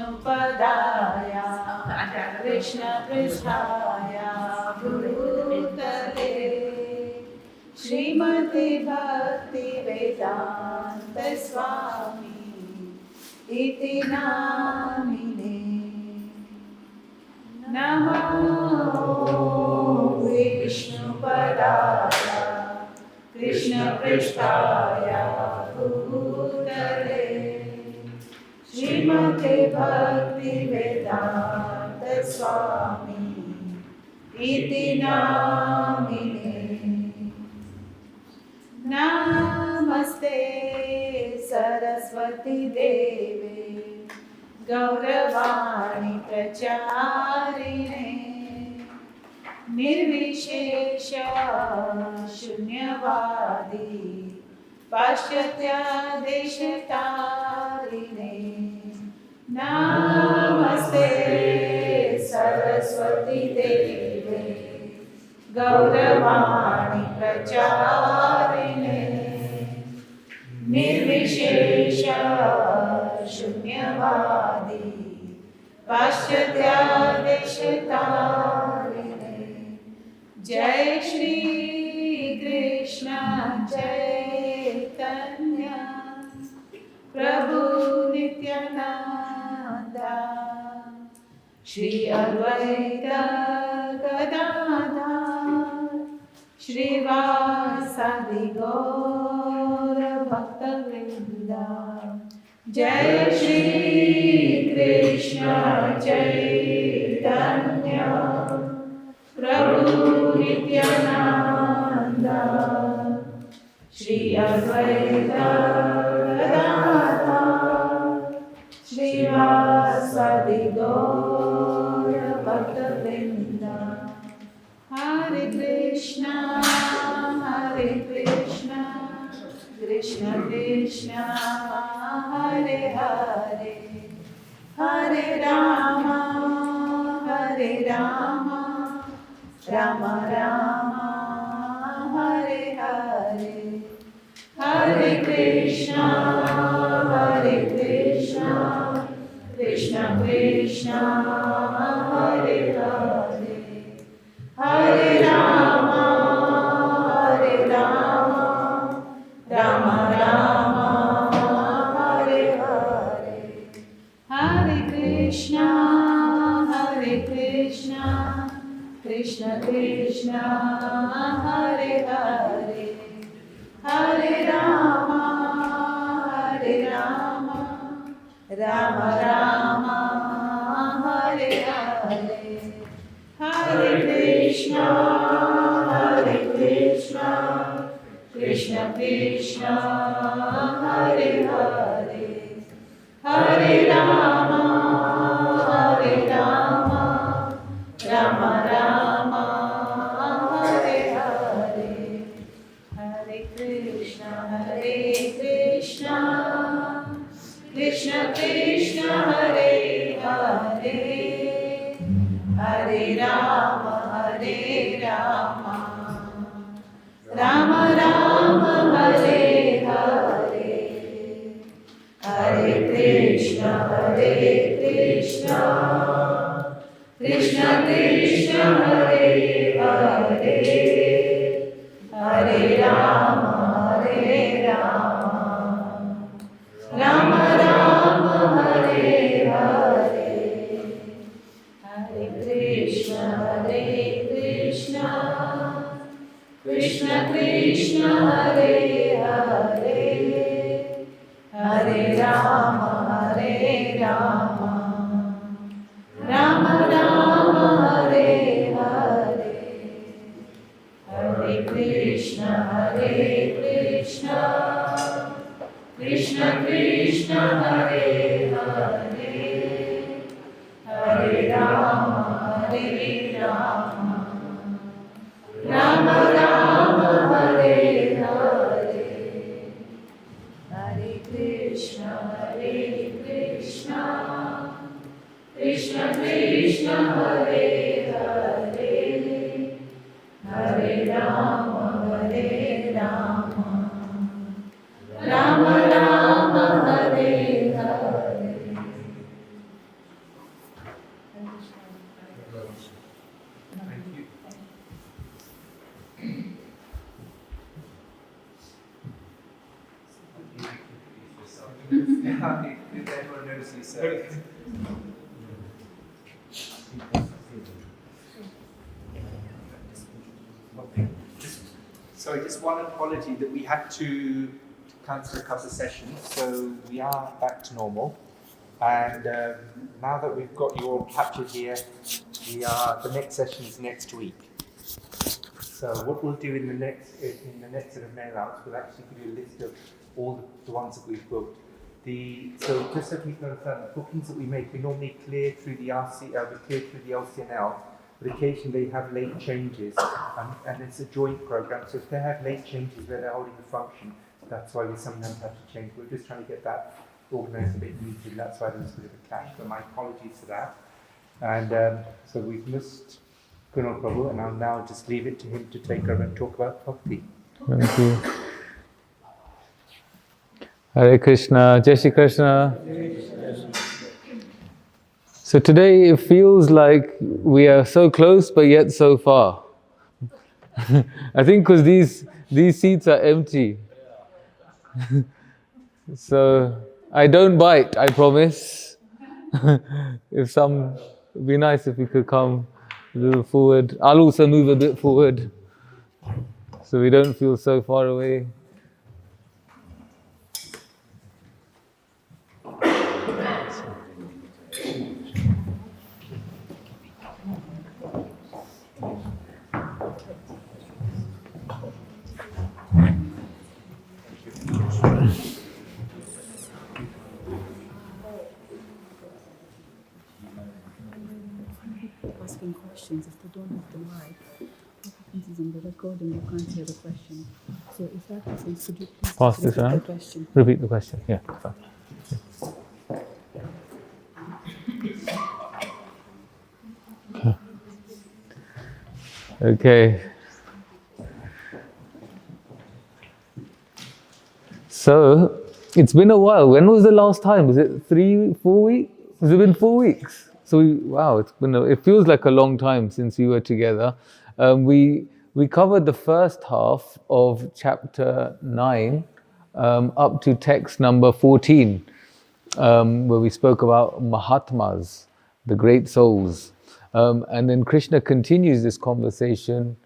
विष्णुपदाय कृष्णपृष्ठाय भूतले श्रीमते भक्तिवेदान्त स्वामी इति नामिने नमो विष्णुपदाय कृष्णपृष्ठाय भूतले श्रीमते भक्तिवेदान्त स्वामी इति नामिने नमस्ते सरस्वती देवे गौरवाणी प्रचारिणे निर्विशेष शून्यवादी पाश्चात्यादेशतारिणे नमस्ते सरस्वती देवे गौरवाणी प्रचारिणे निर्विशेष शून्यवादी पाश्चात्यादेशतारिणे जय श्री कृष्ण चैतन्य प्रभु नित्यानंद श्री अद्वैत गदाधर श्रीवासादि गौर भक्तवृंद जय श्री कृष्ण चैतन्य प्रभु नित्यानंद श्री अद्वैत गदाधर श्रीवासादि गौर भक्तवृंद हरे Krishna Krishna Krishna Hare Hare Hare Ram Ram Ram Hare Hare Hare Krishna Krishna Krishna Hare Hare Hare Ram Ram Ram Hare Hare Hare Krishna Krishna Krishna Hare Hare Hare Ram Ram Ram Hare Hare Hare Krishna Krishna Krishna Hare Hare Hare Ram Ram Ram Hare Hare Hare Krishna Krishna Krishna Hare Hare Hare Ram Ram Ram Hare Hare Hare Krishna Krishna Krishna Hare Hare Hare Ram Ram Ram Hare Hare Hare Krishna Krishna Krishna Hare Hare Hare Ram Ram Ram Hare Hare Hare Krishna Krishna Krishna Hare Hare Hare Ram Ram Ram Hare Hare Hare Krishna Krishna Krishna Hare Hare Hare Ram Ram Ram Hare Hare If everyone notices, sorry, just one apology that we had to cancel a couple of sessions, so we are back to normal. And now that we've got you all captured here, the next session is next week. So what we'll do in the next sort of mail outs, we'll actually give you a list of all the ones that we've booked. So just so people understand, the bookings that we make, we normally clear through the LCNL, but occasionally they have late changes, and it's a joint program. So if they have late changes where they're holding the function, that's why we sometimes have to change. We're just trying to get that organised a bit neatly, and that's why there's a bit of a clash. So my apologies for that. And so we've missed Kunal Prabhu, and I'll now just leave it to him to take over and talk about bhakti. Thank you. Hare Krishna, Jai Shri Krishna. So today it feels like we are so close but yet so far. I think because these seats are empty. So I don't bite, I promise. It'd be nice if we could come a little forward. I'll also move a bit forward so we don't feel so far away. Asking questions, if they don't have the mic, what happens is in the recording you can't hear the question. So if that happens, could you please Pass this repeat around. the question? Repeat the question. Yeah, fine. Okay. So, it's been a while. When was the last time? Was it 3, 4 weeks? Has it been 4 weeks? So, it feels like a long time since we were together. We covered the first half of chapter 9 up to text number 14, where we spoke about Mahatmas, the great souls. And then Krishna continues this conversation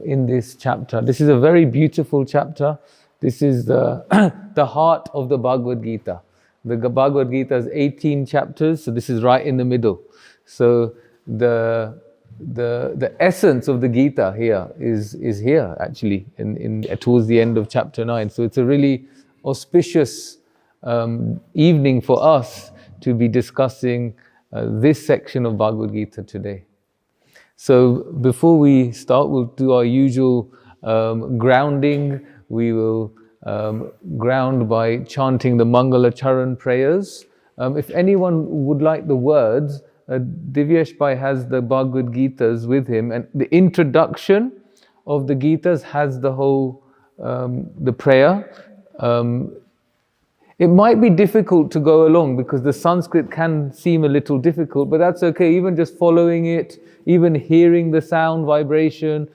in this chapter. This is a very beautiful chapter. This is the the heart of the Bhagavad Gita. The Bhagavad Gita is 18 chapters, so this is right in the middle. So the essence of the Gita here is here actually in towards the end of chapter 9. So it's a really auspicious evening for us to be discussing this section of Bhagavad Gita today. So before we start, we'll do our usual grounding. We will ground by chanting the Mangala Charan prayers. If anyone would like the words, Divyesh Bhai has the Bhagavad Gitas with him, and the introduction of the Gitas has the whole the prayer. It might be difficult to go along because the Sanskrit can seem a little difficult, but that's okay. Even just following it, even hearing the sound vibration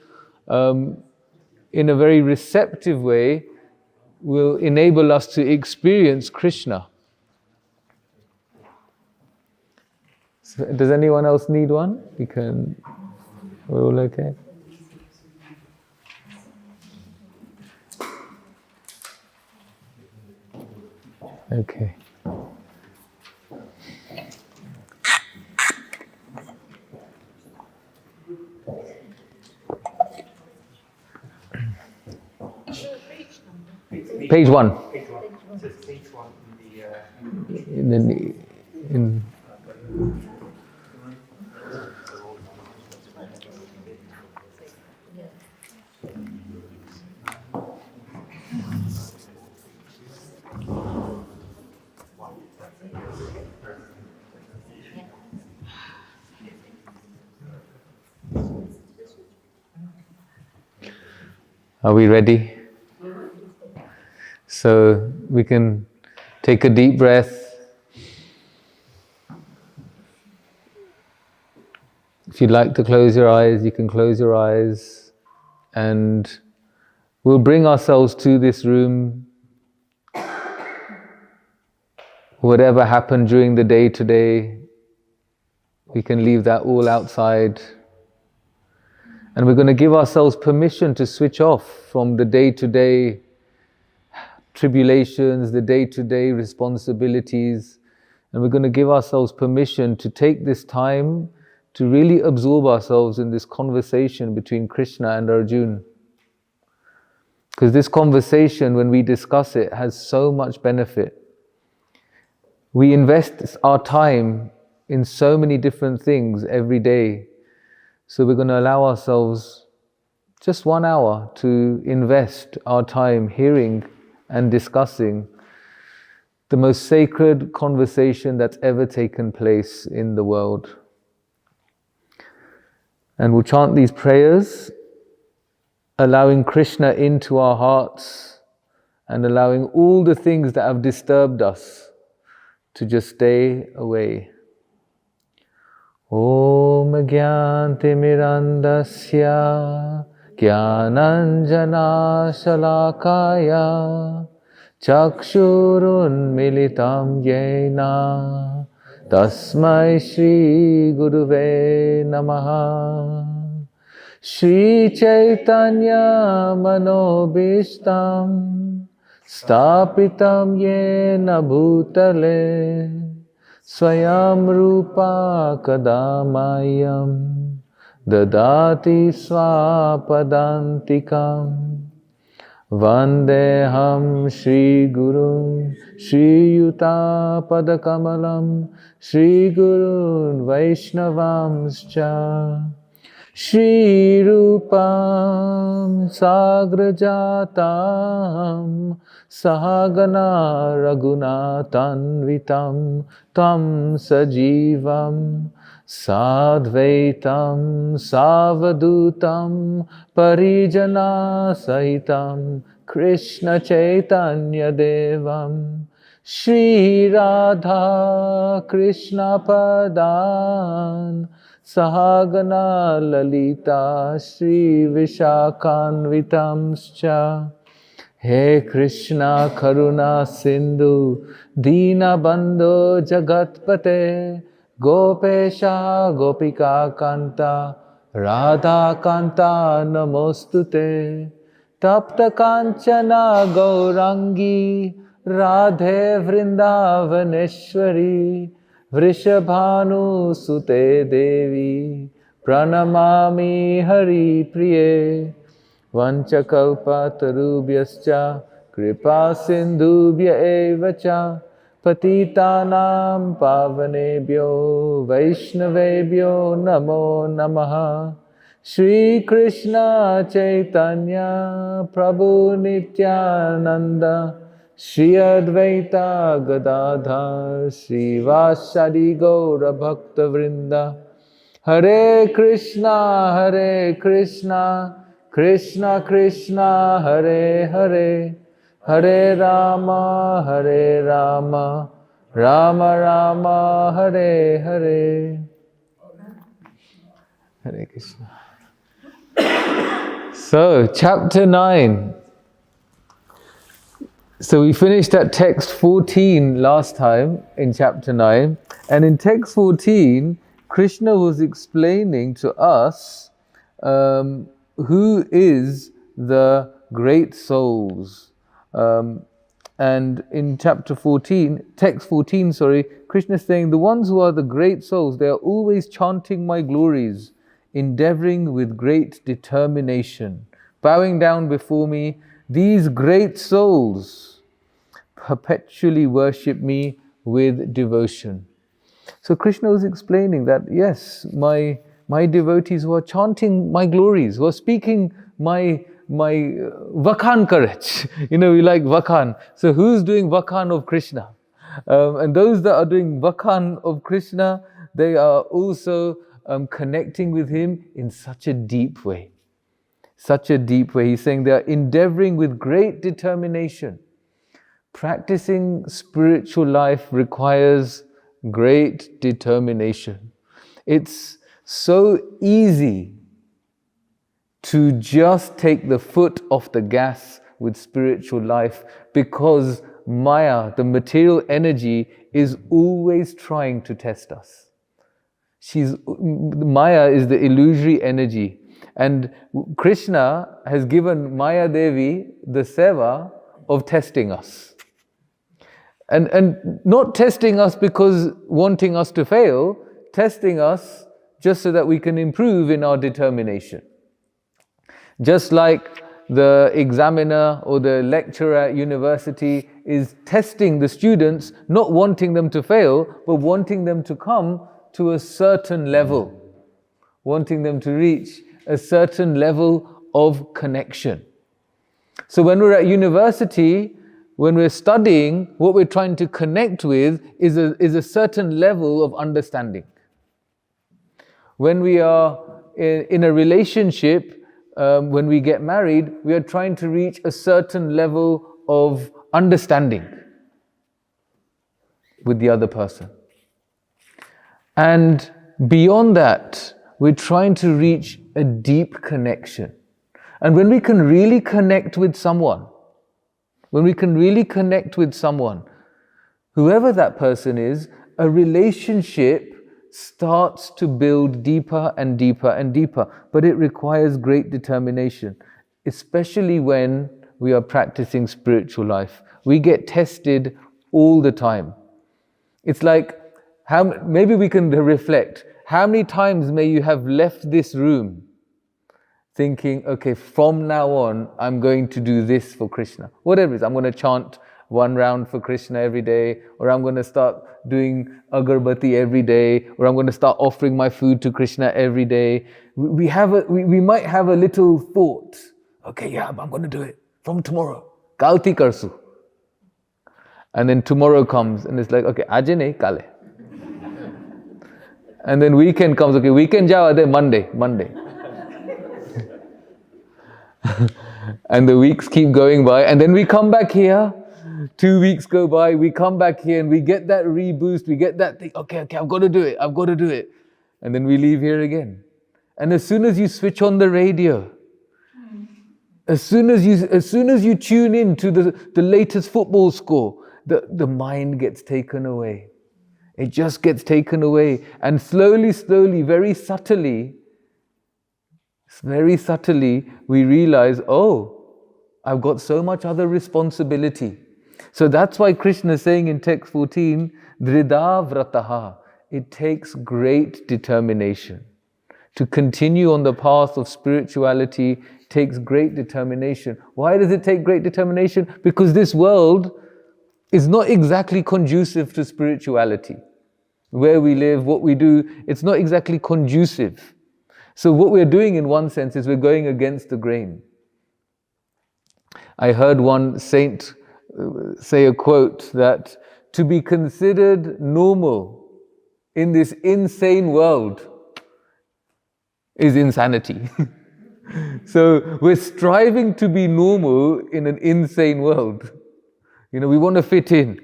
in a very receptive way will enable us to experience Krishna. So does anyone else need one? We're all okay? Okay. Page 1. Page 1. So it's page 1 In Are we ready? So we can take a deep breath. If you'd like to close your eyes, you can close your eyes, and we'll bring ourselves to this room Whatever happened during the day today, we can leave that all outside. And we're going to give ourselves permission to switch off from the day-to-day tribulations, the day-to-day responsibilities. And we're going to give ourselves permission to take this time to really absorb ourselves in this conversation between Krishna and Arjuna. Because this conversation, when we discuss it, has so much benefit. We invest our time in so many different things every day. So we're going to allow ourselves just 1 hour to invest our time hearing and discussing the most sacred conversation that's ever taken place in the world. And we'll chant these prayers, allowing Krishna into our hearts and allowing all the things that have disturbed us to just stay away. Om Gyantimirandasya Gyananjana Shalakaya Chakshurun Militam Yena Tasmai Shri Guruve Namaha. Shri Chaitanya Manobishtam Stapitam Yena Bhutale Swayam Rupa Kadamayam Dadati Swapadantikam Vandeham Shri Gurun Shri Yuta Padakamalam Shri Gurun Vaishnavamscha Shri Rupam Sagrajatam Sahagana Raghunathanvitam Tam Sajivam Sadvaitam Savadutam Parijana Sahitam Krishna Chaitanya Devam Shri Radha Krishna Padan Sahagana Lalita Shri Vishakhanvitamscha. He Krishna Karuna Sindhu Dina Bandho Jagatpate Gopesha Gopika Kanta Radha Kanta Namostute Tapta Kanchana Gaurangi Radhe Vrindavaneshwari Vrishabhanu Sute Devi Pranamami Hari Priye Vanchakalpa Tarubhyascha Kripa Sindhubhya Evacha Patitanam Pavanebhyo Vaishnavebhyo Namo Namaha. Shri Krishna Chaitanya Prabhu Nityananda Shri Advaita Gadadhar Shri Vasadi Gaura Bhakta Vrinda. Hare Krishna Krishna Krishna Hare Hare Hare Rama Rama Rama Hare Hare. Hare Krishna. So, chapter 9. So we finished at text 14 last time in chapter 9. And in text 14, Krishna was explaining to us who is the great souls. And in chapter 14, text 14, Krishna is saying, the ones who are the great souls, they are always chanting my glories, endeavoring with great determination, bowing down before me. These great souls perpetually worship me with devotion. So Krishna was explaining that, yes, my devotees who are chanting my glories, who are speaking my Vakhan Karach. We like Vakhan. So who's doing Vakhan of Krishna? And those that are doing Vakhan of Krishna, they are also connecting with him in such a deep way. Such a deep way. He's saying they are endeavoring with great determination. Practicing spiritual life requires great determination. It's so easy to just take the foot off the gas with spiritual life, because Maya, the material energy, is always trying to test us. Maya is the illusory energy. And Krishna has given Maya Devi the seva of testing us. And not testing us because wanting us to fail, testing us just so that we can improve in our determination. Just like the examiner or the lecturer at university is testing the students, not wanting them to fail, but wanting them to come to a certain level, wanting them to reach a certain level of connection. So when we're at university, when we're studying, what we're trying to connect with is a certain level of understanding. When we are in a relationship, when we get married, we are trying to reach a certain level of understanding with the other person. And beyond that, we're trying to reach a deep connection. And when we can really connect with someone, whoever that person is, a relationship starts to build deeper and deeper and deeper. But it requires great determination, especially when we are practicing spiritual life. We get tested all the time. It's like, maybe we can reflect. How many times may you have left this room thinking, okay, from now on, I'm going to do this for Krishna. Whatever it is, I'm going to chant 1 round for Krishna every day, or I'm going to start doing agarbatti every day, or I'm going to start offering my food to Krishna every day. We might have a little thought, okay, yeah, I'm going to do it from tomorrow. Kalti karsu. And then tomorrow comes, and it's like, okay, aaj nahi, kale. And then weekend comes, okay, weekend jao, then Monday. And the weeks keep going by, and then we come back here, 2 weeks go by, we come back here and we get that reboost, we get that thing, okay, I've got to do it. And then we leave here again. And as soon as you switch on the radio, as soon as you tune in to the latest football score, the mind gets taken away. It just gets taken away. And slowly, very subtly, we realize, oh, I've got so much other responsibility. So that's why Krishna is saying in text 14, Dhrida vrataha. It takes great determination. To continue on the path of spirituality takes great determination. Why does it take great determination? Because this world is not exactly conducive to spirituality. Where we live, what we do, it's not exactly conducive. So what we're doing in one sense is we're going against the grain. I heard one saint say a quote that to be considered normal in this insane world is insanity. So we're striving to be normal in an insane world. We want to fit in.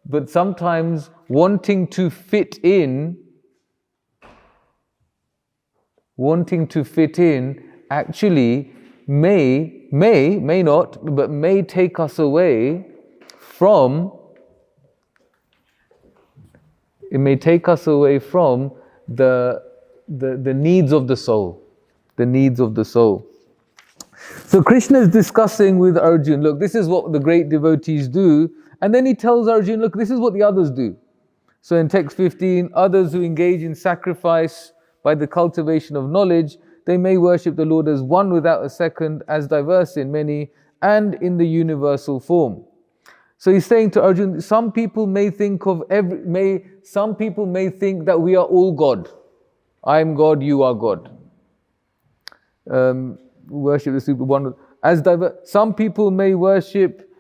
But sometimes wanting to fit in actually may not, but may take us away from the needs of the soul. The needs of the soul. So Krishna is discussing with Arjun, look, this is what the great devotees do. And then he tells Arjun, look, this is what the others do. So in text 15, others who engage in sacrifice by the cultivation of knowledge, they may worship the Lord as one without a second, as diverse in many, and in the universal form. So he's saying to Arjun, some people may think that we are all God. I am God, you are God. Worship the super one as diverse. Some people may worship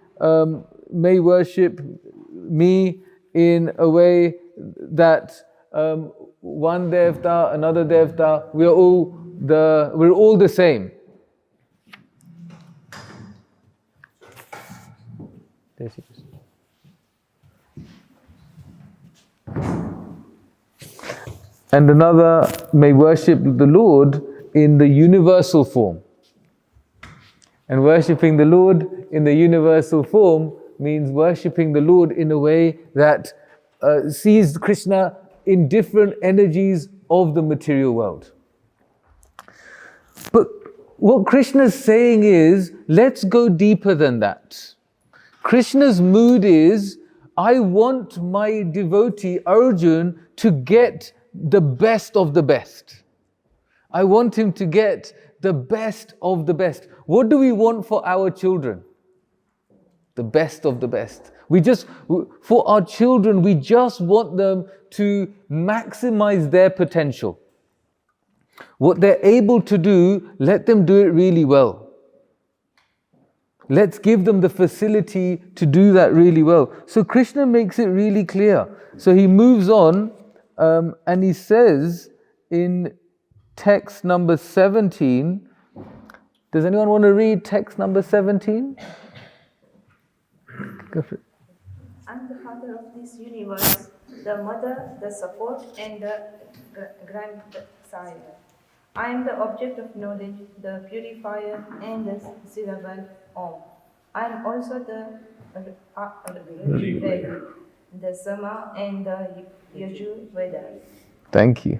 me in a way that one devta, another devta, we're all the same. And another may worship the Lord in the universal form. And worshipping the Lord in the universal form means worshipping the Lord in a way that sees Krishna in different energies of the material world. But what Krishna's saying is, let's go deeper than that. Krishna's mood is, I want my devotee Arjun to get the best of the best. I want him to get the best of the best. What do we want for our children? The best of the best. For our children, we just want them to maximize their potential. What they're able to do, let them do it really well. Let's give them the facility to do that really well. So Krishna makes it really clear. So he moves on and he says in text number 17, does anyone want to read text number 17? Go for it. I'm the father of this universe, the mother, the support, and the grandsire. I am the object of knowledge, the purifier, and the servant Om. I am also the Rig, the Sama, and the Yajur Veda. Thank you.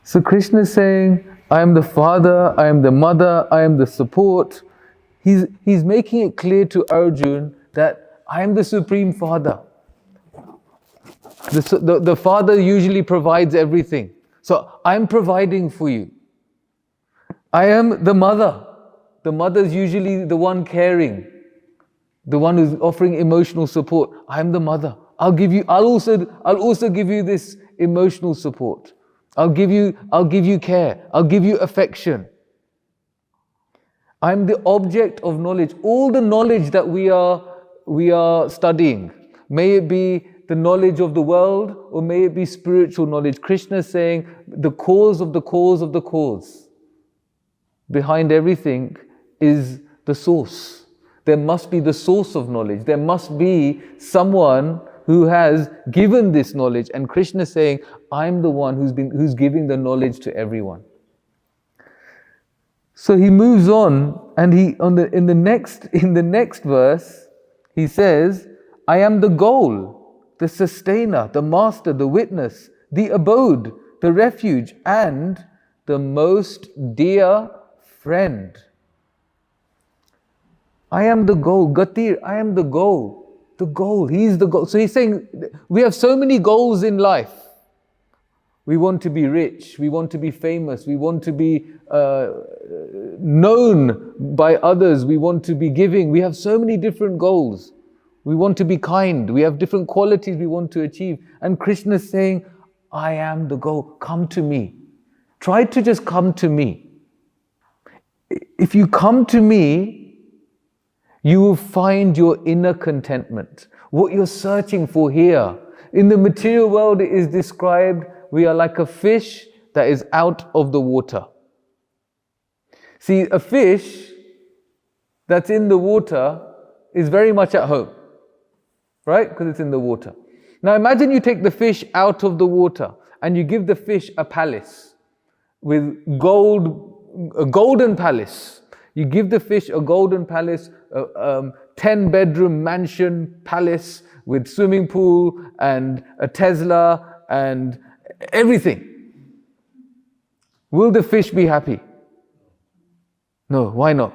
So Krishna is saying, I am the father, I am the mother, I am the support. He's making it clear to Arjun that I am the supreme father. The father usually provides everything. So I'm providing for you. I am the mother. The mother is usually the one caring, the one who's offering emotional support. I'm the mother. I'll also give you this emotional support. I'll give you care. I'll give you affection. I'm the object of knowledge. All the knowledge that we are studying, may it be the knowledge of the world or may it be spiritual knowledge. Krishna is saying the cause of the cause of the cause. Behind everything is the source. There must be the source of knowledge. There must be someone who has given this knowledge. And Krishna is saying, I'm the one who's giving the knowledge to everyone. So he moves on, and in the next verse, he says, I am the goal, the sustainer, the master, the witness, the abode, the refuge, and the most dear friend. I am the goal, Gatir, I am the goal. The goal, he's the goal. So he's saying, we have so many goals in life. We want to be rich, we want to be famous, we want to be known by others, we want to be giving. We have so many different goals. We want to be kind, we have different qualities we want to achieve. And Krishna is saying, I am the goal, come to me. Try to just come to me. If you come to me, you will find your inner contentment. What you're searching for here. In the material world, it is described, we are like a fish that is out of the water. See, a fish that's in the water is very much at home, right? Because it's in the water. Now imagine you take the fish out of the water and you give the fish a palace with gold, a golden palace. You give the fish a golden palace, 10-bedroom mansion palace with swimming pool and a Tesla and everything. Will the fish be happy? No, why not?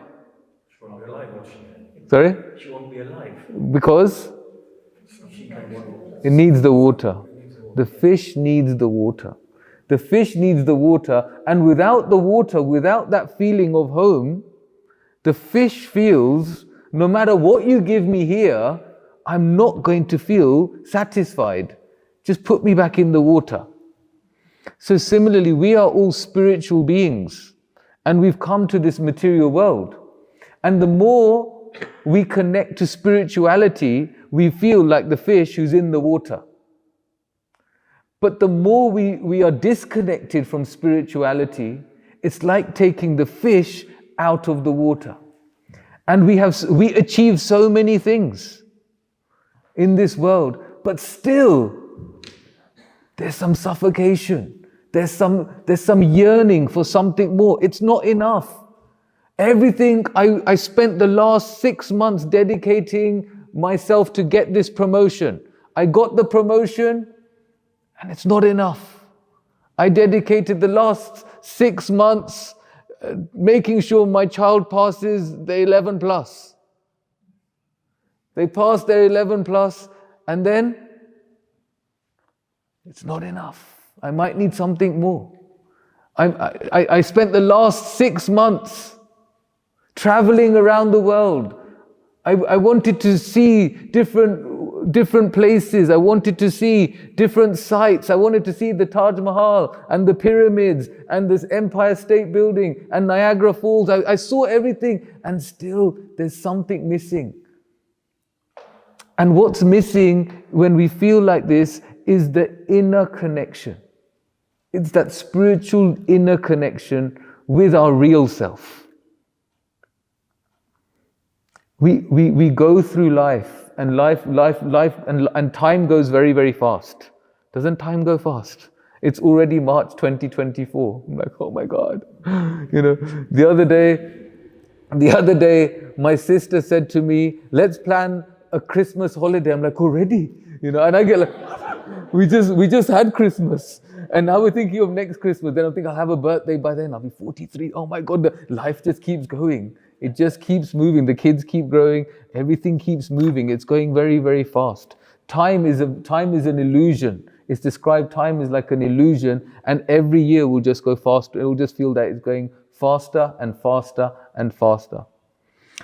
She won't be alive, will she? Sorry? She won't be alive. Because She can it needs the water. The fish needs the water. The fish needs the water, and without the water, without that feeling of home, the fish feels, no matter what you give me here, I'm not going to feel satisfied. Just put me back in the water. So similarly, we are all spiritual beings, and we've come to this material world. And the more we connect to spirituality, we feel like the fish who's in the water. But the more we are disconnected from spirituality, it's like taking the fish out of the water. And we achieve so many things in this world, but still there's some suffocation. There's some yearning for something more. It's not enough. Everything, I spent the last 6 months dedicating myself to get this promotion. I got the promotion and it's not enough. I dedicated the last 6 months making sure my child passes the 11 plus. They pass their 11 plus and then it's not enough. I might need something more. I spent the last 6 months traveling around the world. I wanted to see different places. I wanted to see different sites. I wanted to see the Taj Mahal and the pyramids and this Empire State Building and Niagara Falls. I saw everything and still there's something missing. And what's missing when we feel like this is the inner connection. It's that spiritual inner connection with our real self. We go through life and time goes very, very fast. Doesn't time go fast? It's already March 2024. I'm like, oh my God. You know, the other day, my sister said to me, let's plan a Christmas holiday. I'm like, already? You know, and I get like, we just had Christmas. And now we're thinking of next Christmas. Then I think I'll have a birthday by then. I'll be 43. Oh my God, life just keeps going. It just keeps moving. The kids keep growing. Everything keeps moving. It's going very, very fast. Time is an illusion. It's described time is like an illusion, and every year will just go faster. It will just feel that it's going faster and faster and faster.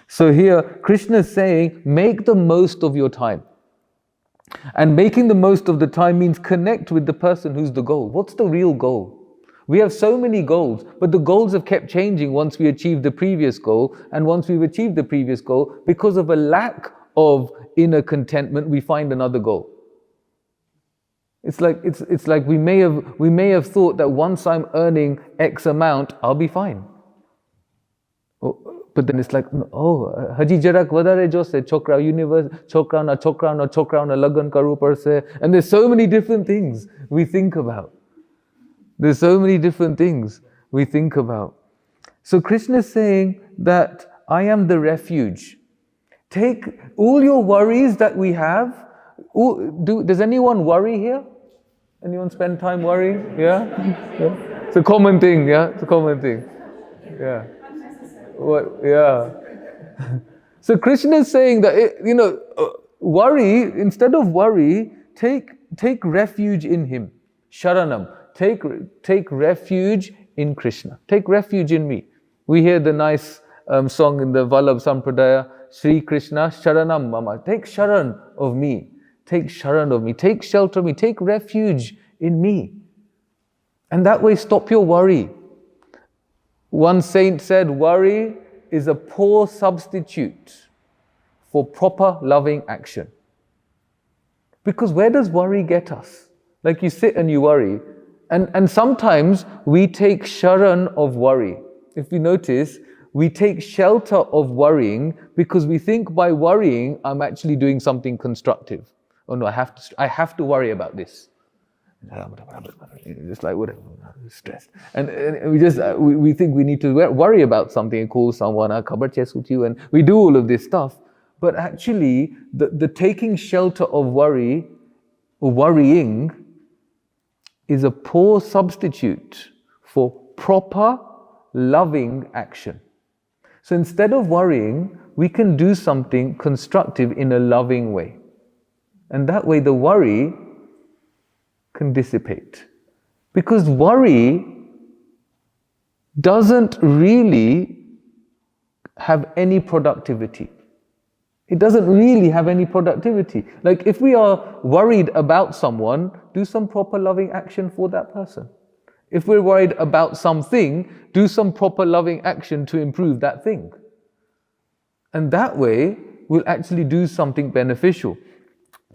So here, Krishna is saying, make the most of your time. And making the most of the time means connect with the person who's the goal. What's the real goal? We have so many goals, but the goals have kept changing once we achieve the previous goal. And once we've achieved the previous goal, because of a lack of inner contentment, we find another goal. It's like we may have thought that once I'm earning X amount, I'll be fine. But then it's like, oh, haji jarak vadare jose chokra universe chokra na lagan karu parse. And there's so many different things we think about. There's so many different things we think about. So Krishna is saying that I am the refuge. Take all your worries that we have. Does anyone worry here? Anyone spend time worrying? Yeah? Yeah? It's a common thing, yeah? It's a common thing. Yeah. What? Yeah. So Krishna is saying that, worry, instead of worry, take refuge in Him. Sharanam. Take refuge in Krishna. Take refuge in me. We hear the nice song in the Vallabh Sampradaya, Sri Krishna Sharanam Mama. Take sharan of me. Take sharan of me. Take shelter of me. Take refuge in me. And that way stop your worry. One saint said, worry is a poor substitute for proper loving action. Because where does worry get us? Like you sit and you worry. And sometimes we take sharan of worry. If we notice, we take shelter of worrying because we think by worrying, I'm actually doing something constructive. Oh no, I have to worry about this. Just like whatever, stressed. And we think we need to worry about something and call someone, and we do all of this stuff. But actually, the taking shelter of worry or worrying is a poor substitute for proper loving action. So instead of worrying, we can do something constructive in a loving way. And that way the worry can dissipate. Because worry doesn't really have any productivity. It doesn't really have any productivity. Like if we are worried about someone, do some proper loving action for that person. If we're worried about something, do some proper loving action to improve that thing. And that way, we'll actually do something beneficial.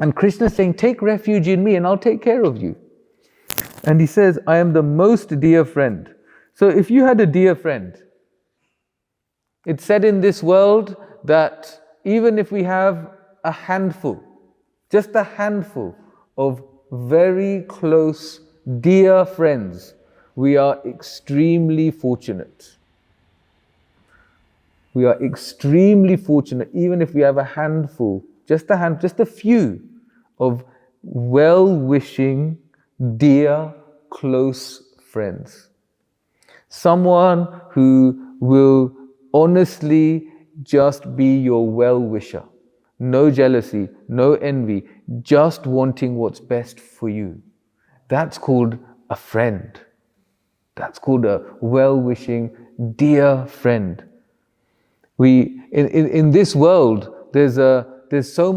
And Krishna is saying, take refuge in me and I'll take care of you. And he says, I am the most dear friend. So if you had a dear friend, it's said in this world that even if we have a handful, just a handful of very close, dear friends, we are extremely fortunate. we are extremely fortunate, even if we have a handful, just a few of well-wishing, dear, close friends. Someone who will honestly just be your well-wisher. No jealousy, no envy, just wanting what's best for you. That's called a friend. That's called a well-wishing, dear friend. In this world, there's so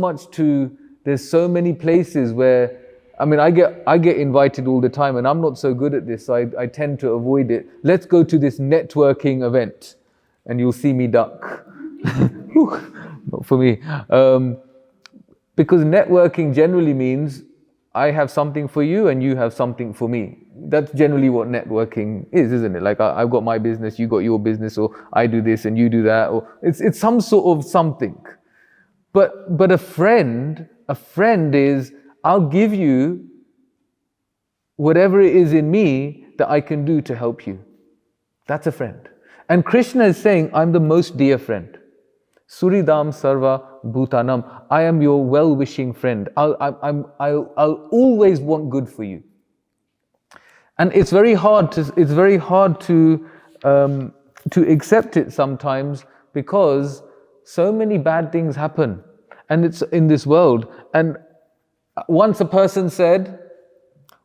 many places where, I mean, I get invited all the time, and I'm not so good at this, so I tend to avoid it. Let's go to this networking event, and you'll see me duck. Not for me. Because networking generally means I have something for you and you have something for me. That's generally what networking is, isn't it? Like I've got my business, you got your business, or I do this and you do that, or it's some sort of something. But a friend is, I'll give you whatever it is in me that I can do to help you. That's a friend. And Krishna is saying, I'm the most dear friend. Suridam Sarva Bhutanam. I am your well-wishing friend. I'll always want good for you. And it's very hard to accept it sometimes, because so many bad things happen, and it's in this world. And once a person said,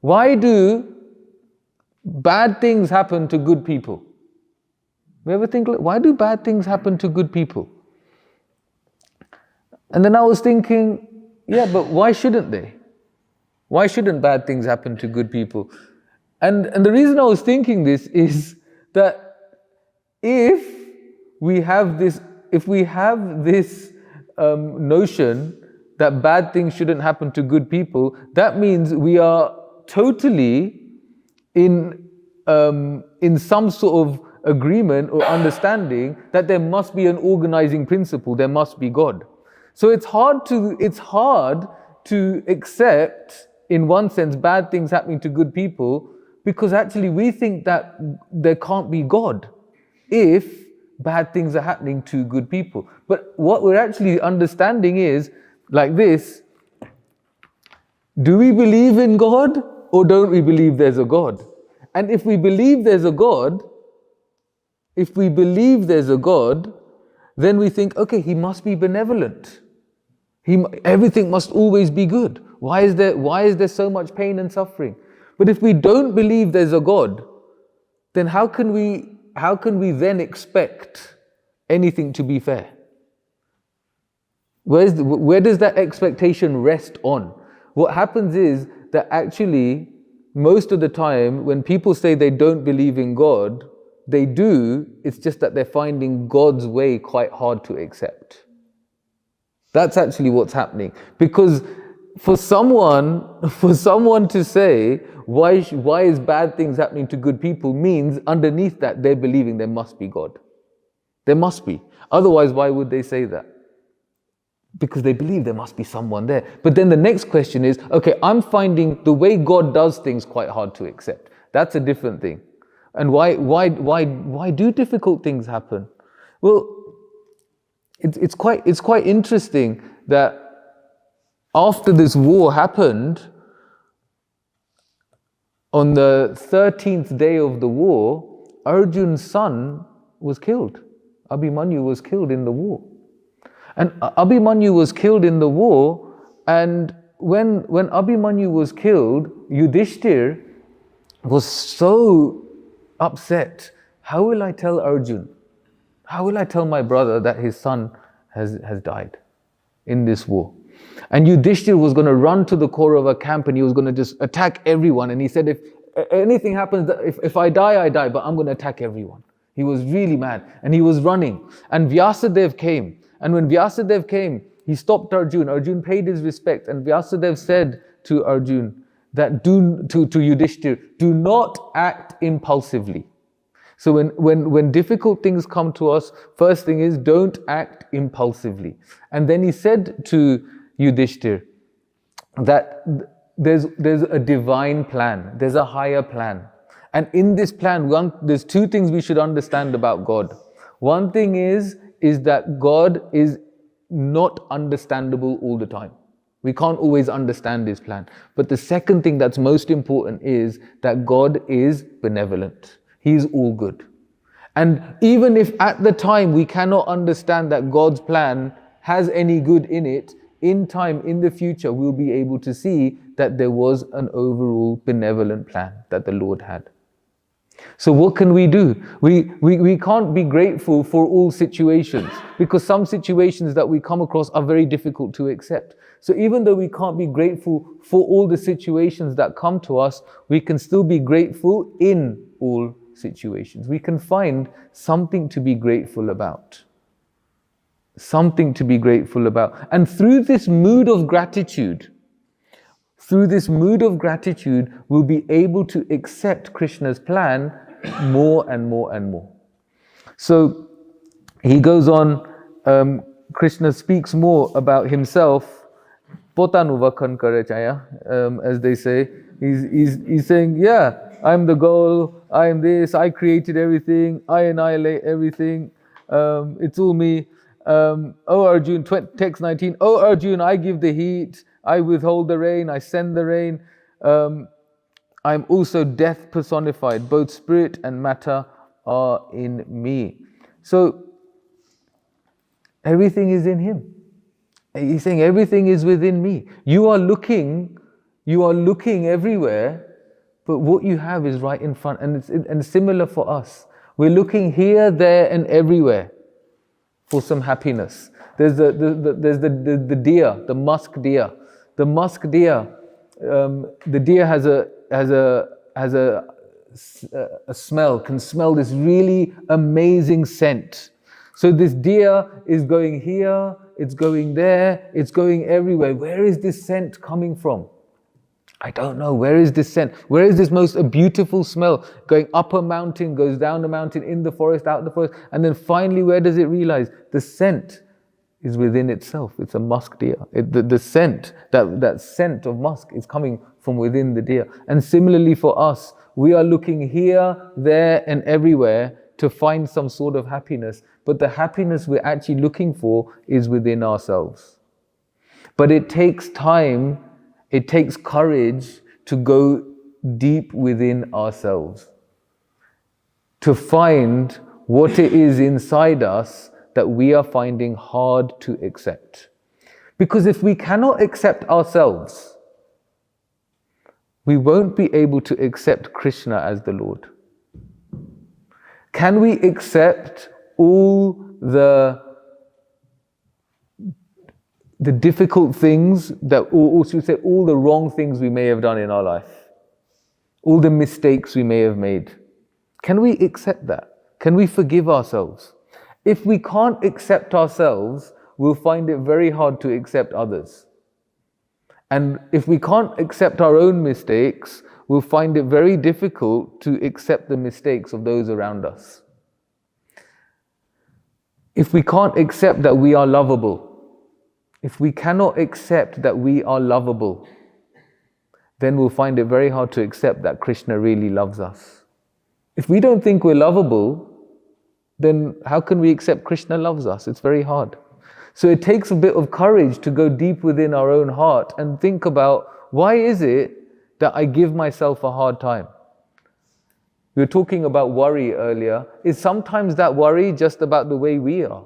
why do bad things happen to good people? You ever think, why do bad things happen to good people? And then I was thinking, yeah, but why shouldn't they? Why shouldn't bad things happen to good people? And the reason I was thinking this is that if we have this notion that bad things shouldn't happen to good people, that means we are totally in some sort of agreement or understanding that there must be an organizing principle, there must be God. So it's hard to accept, in one sense, bad things happening to good people, because actually we think that there can't be God if bad things are happening to good people. But what we're actually understanding is like this: do we believe in God or don't we believe there's a God? And if we believe there's a God, then we think, okay, he must be benevolent. Everything must always be good. Why is there so much pain and suffering? But if we don't believe there's a God, then how can we then expect anything to be fair? Where does that expectation rest on? What happens is that actually, most of the time, when people say they don't believe in God, they do. It's just that they're finding God's way quite hard to accept. That's actually what's happening. Because for someone to say, why is bad things happening to good people, means underneath that they're believing there must be God. There must be. Otherwise, why would they say that? Because they believe there must be someone there. But then the next question is, okay, I'm finding the way God does things quite hard to accept. That's a different thing. And why do difficult things happen? Well, it's quite interesting that after this war happened, on the 13th day of the war, Arjun's son was killed. Abhimanyu was killed in the war. And Abhimanyu was killed in the war, and when Abhimanyu was killed, Yudhishthir was so upset. How will I tell Arjun? How will I tell my brother that his son has died in this war? And Yudhishthir was going to run to the Kaurava camp and he was going to just attack everyone. And he said, if anything happens, if I die, I die, but I'm going to attack everyone. He was really mad and he was running. And Vyasadeva came. And when Vyasadeva came, he stopped Arjun. Arjun paid his respect. And Vyasadeva said to Arjun that to Yudhishthir, do not act impulsively. So when difficult things come to us, first thing is don't act impulsively. And then he said to Yudhishthir that there's a divine plan, there's a higher plan. And in this plan, there's two things we should understand about God. One thing is is that God is not understandable all the time. We can't always understand His plan. But the second thing that's most important is that God is benevolent. He is all good. And even if at the time we cannot understand that God's plan has any good in it, in time, in the future, we'll be able to see that there was an overall benevolent plan that the Lord had. So what can we do? We can't be grateful for all situations, because some situations that we come across are very difficult to accept. So even though we can't be grateful for all the situations that come to us, we can still be grateful in all situations. We can find something to be grateful about. Something to be grateful about. And through this mood of gratitude, we'll be able to accept Krishna's plan more and more and more. So he goes on, Krishna speaks more about himself, potanu vakhan kare chaya, as they say. He's saying, yeah, I'm the goal, I am this, I created everything, I annihilate everything, it's all me. Oh Arjun, text 19, oh Arjun, I give the heat, I withhold the rain, I send the rain. I'm also death personified, both spirit and matter are in me. So everything is in him. He's saying everything is within me. You are looking everywhere, but what you have is right in front. And similar for us. We're looking here, there and everywhere for some happiness. There's the deer, the musk deer. The musk deer, the deer has a smell, can smell this really amazing scent. So this deer is going here, it's going there, it's going everywhere. Where is this scent coming from? I don't know. Where is this scent? Where is this most beautiful smell? Going up a mountain, goes down the mountain, in the forest, out the forest, and then finally where does it realize? The scent is within itself. It's a musk deer. The scent, that scent of musk is coming from within the deer. And similarly for us, we are looking here, there and everywhere to find some sort of happiness. But the happiness we're actually looking for is within ourselves. But it takes time, it takes courage to go deep within ourselves, to find what it is inside us that we are finding hard to accept. Because if we cannot accept ourselves, we won't be able to accept Krishna as the Lord. Can we accept all the difficult things or should we say all the wrong things we may have done in our life? All the mistakes we may have made? Can we accept that? Can we forgive ourselves? If we can't accept ourselves, we'll find it very hard to accept others. And if we can't accept our own mistakes, we'll find it very difficult to accept the mistakes of those around us. If we can't accept that we are lovable, if we cannot accept that we are lovable, then we'll find it very hard to accept that Krishna really loves us. If we don't think we're lovable, then how can we accept Krishna loves us? It's very hard. So it takes a bit of courage to go deep within our own heart and think about, why is it that I give myself a hard time? We were talking about worry earlier. Is sometimes that worry just about the way we are?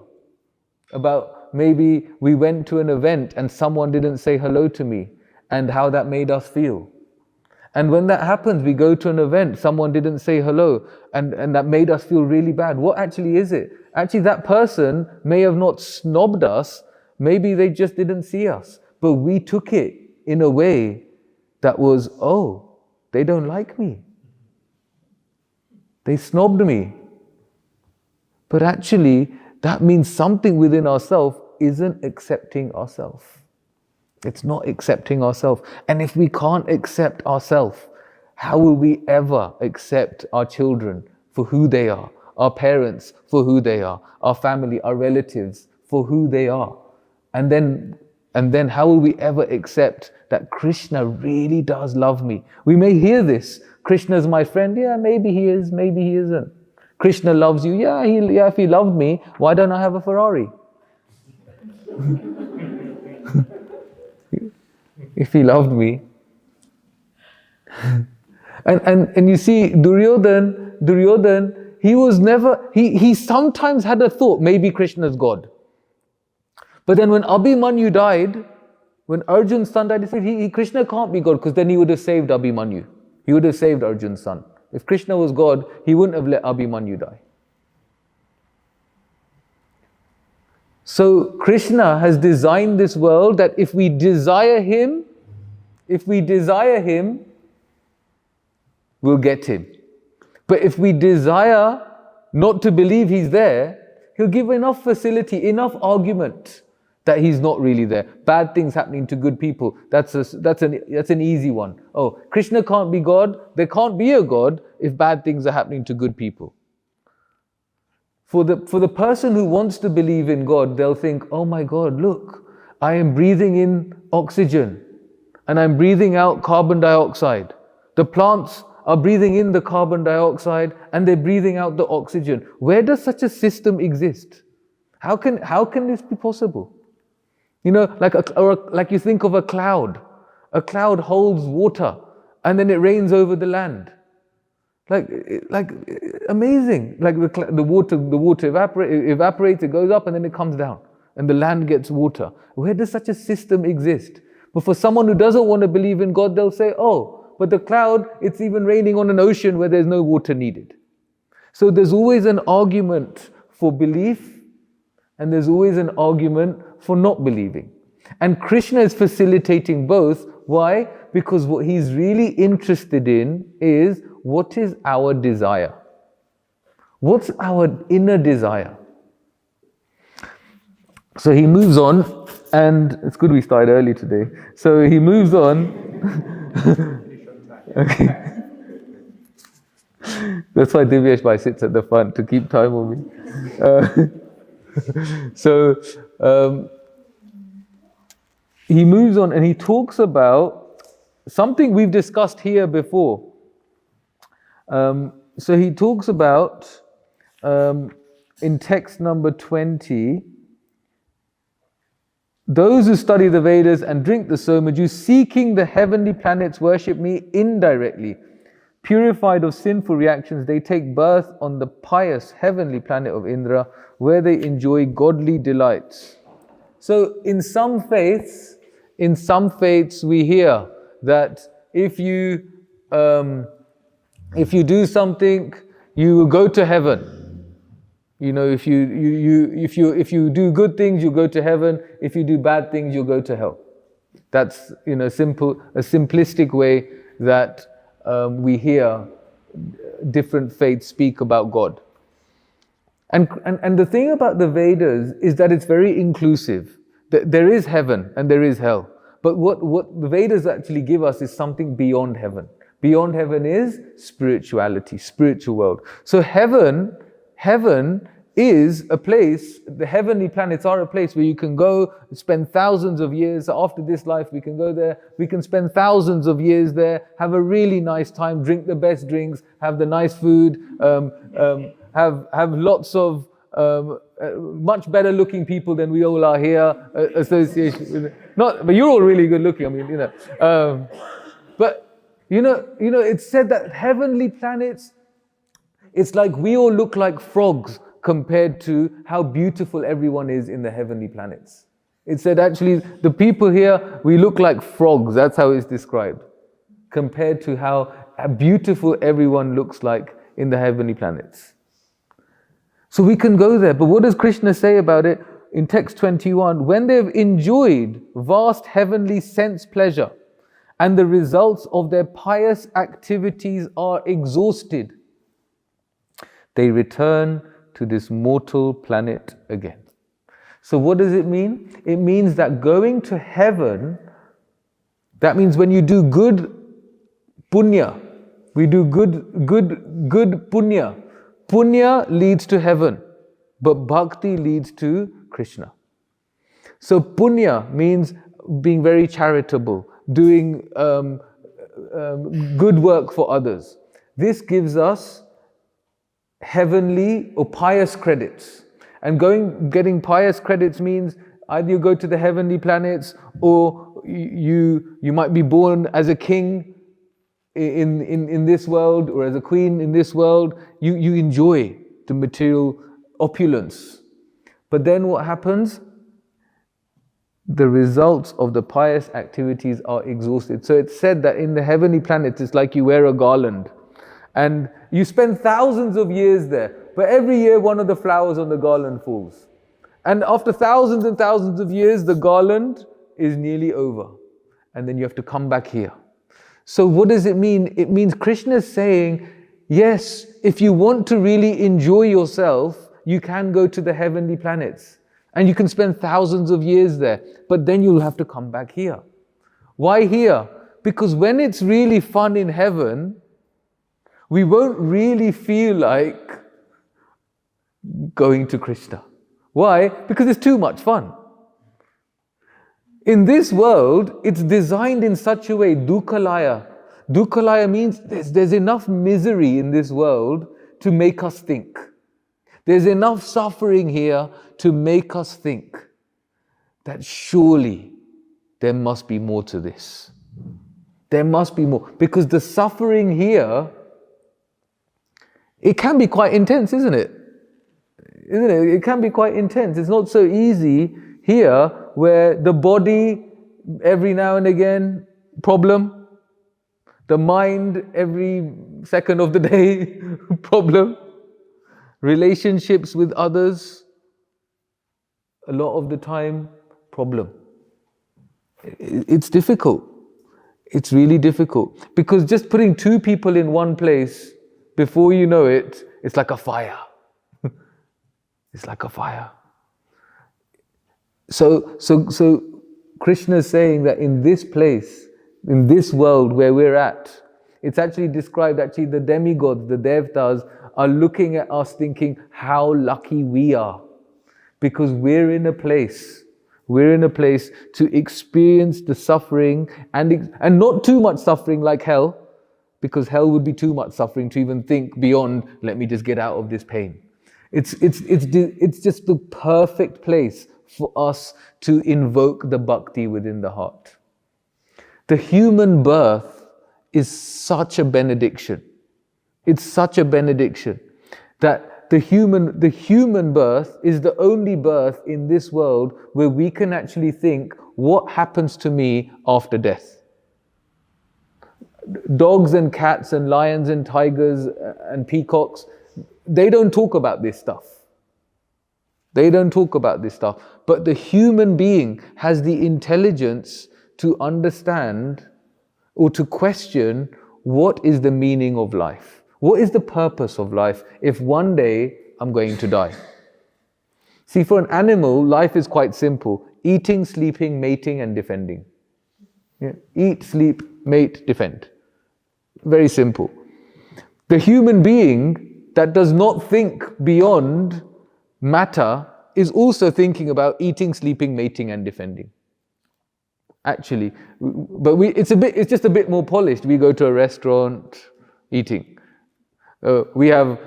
About maybe we went to an event and someone didn't say hello to me and how that made us feel. And when that happens, we go to an event, someone didn't say hello, and that made us feel really bad. What actually is it? Actually, that person may have not snobbed us, maybe they just didn't see us. But we took it in a way that was, oh, they don't like me. They snobbed me. But actually, that means something within ourselves isn't accepting ourselves. It's not accepting ourselves. And if we can't accept ourselves, how will we ever accept our children for who they are, our parents for who they are, our family, our relatives for who they are? And then how will we ever accept that Krishna really does love me? We may hear this, Krishna's my friend. Yeah, maybe he is, maybe he isn't. Krishna loves you. Yeah, if he loved me, why don't I have a Ferrari? If he loved me. And you see, Duryodhan, he was never, he sometimes had a thought, maybe Krishna's God. But then when Abhimanyu died, when Arjun's son died, he said, Krishna can't be God, because then he would have saved Abhimanyu. He would have saved Arjun's son. If Krishna was God, he wouldn't have let Abhimanyu die. So Krishna has designed this world that if we desire him, we'll get him. But if we desire not to believe he's there, he'll give enough facility, enough argument that he's not really there. Bad things happening to good people, that's an easy one. Oh, Krishna can't be God, there can't be a God if bad things are happening to good people. For the person who wants to believe in God, they'll think, oh my God, look, I am breathing in oxygen and I'm breathing out carbon dioxide. The plants are breathing in the carbon dioxide and they're breathing out the oxygen. Where does such a system exist? How can this be possible? You know, like you think of a cloud. A cloud holds water and then it rains over the land. Like amazing. Like the water evaporates, it goes up and then it comes down and the land gets water. Where does such a system exist? But for someone who doesn't want to believe in God, they'll say, oh, but the cloud, it's even raining on an ocean where there's no water needed. So there's always an argument for belief and there's always an argument for not believing. And Krishna is facilitating both. Why? Because what he's really interested in is, what is our desire? What's our inner desire? So he moves on, and it's good we started early today. So he moves on. Okay. That's why Divyesh Bhai sits at the front to keep time on me. He moves on and he talks about something we've discussed here before. So he talks about, in text number 20, those who study the Vedas and drink the soma juice, seeking the heavenly planets, worship me indirectly. Purified of sinful reactions, they take birth on the pious heavenly planet of Indra, where they enjoy godly delights. So in some faiths we hear that if you do something, you will go to heaven. You know, if you do good things, you'll go to heaven. If you do bad things, you'll go to hell. That's, you know, a simplistic way that we hear different faiths speak about God. And the thing about the Vedas is that it's very inclusive. There is heaven and there is hell. But what the Vedas actually give us is something beyond heaven. Beyond heaven is spirituality, spiritual world. So heaven is a place, the heavenly planets are a place where you can go spend thousands of years. After this life, we can go there, we can spend thousands of years there, have a really nice time, drink the best drinks, have the nice food, have lots of much better looking people than we all are here, association with, but you're all really good looking, I mean, you know. But you know, it's said that heavenly planets, it's like we all look like frogs compared to how beautiful everyone is in the heavenly planets. It said actually the people here, we look like frogs, that's how it's described, compared to how beautiful everyone looks like in the heavenly planets. So we can go there, but what does Krishna say about it in text 21? When they've enjoyed vast heavenly sense pleasure and the results of their pious activities are exhausted, they return to this mortal planet again. So what does it mean? It means that going to heaven, that means when you do good punya, we do good punya. Punya leads to heaven, but bhakti leads to Krishna. So punya means being very charitable, doing good work for others. This gives us heavenly or pious credits. And getting pious credits means either you go to the heavenly planets, or you might be born as a king in this world, or as a queen in this world. You enjoy the material opulence. But then what happens? The results of the pious activities are exhausted. So it's said that in the heavenly planets, it's like you wear a garland. And you spend thousands of years there. But every year, one of the flowers on the garland falls. And after thousands and thousands of years, the garland is nearly over. And then you have to come back here. So what does it mean? It means Krishna is saying, yes, if you want to really enjoy yourself, you can go to the heavenly planets. And you can spend thousands of years there. But then you'll have to come back here. Why here? Because when it's really fun in heaven, we won't really feel like going to Krishna. Why? Because it's too much fun. In this world, it's designed in such a way, dukkhalaya. Dukkhalaya means there's enough misery in this world to make us think. There's enough suffering here to make us think that surely there must be more to this. There must be more. Because the suffering here, it can be quite intense, isn't it? Isn't it? It can be quite intense. It's not so easy here, where the body, every now and again, problem. The mind, every second of the day, problem. Relationships with others, a lot of the time, problem. It's difficult. It's really difficult. Because just putting two people in one place, before you know it, it's like a fire. It's like a fire. So Krishna is saying that in this place, in this world where we're at, it's actually described, the demigods, the devtas, are looking at us thinking how lucky we are. Because we're in a place to experience the suffering and not too much suffering like hell, because hell would be too much suffering to even think beyond, let me just get out of this pain. It's just the perfect place for us to invoke the bhakti within the heart. The human birth is such a benediction. It's such a benediction that the human birth is the only birth in this world where we can actually think, what happens to me after death? Dogs and cats and lions and tigers and peacocks, they don't talk about this stuff. They don't talk about this stuff. But the human being has the intelligence to understand or to question, what is the meaning of life? What is the purpose of life if one day I'm going to die? See, for an animal, life is quite simple. Eating, sleeping, mating and defending. Yeah. Eat, sleep, mate, defend. Very simple. The human being that does not think beyond matter is also thinking about eating, sleeping, mating and defending. Actually, but it's just a bit more polished. We go to a restaurant, eating. We have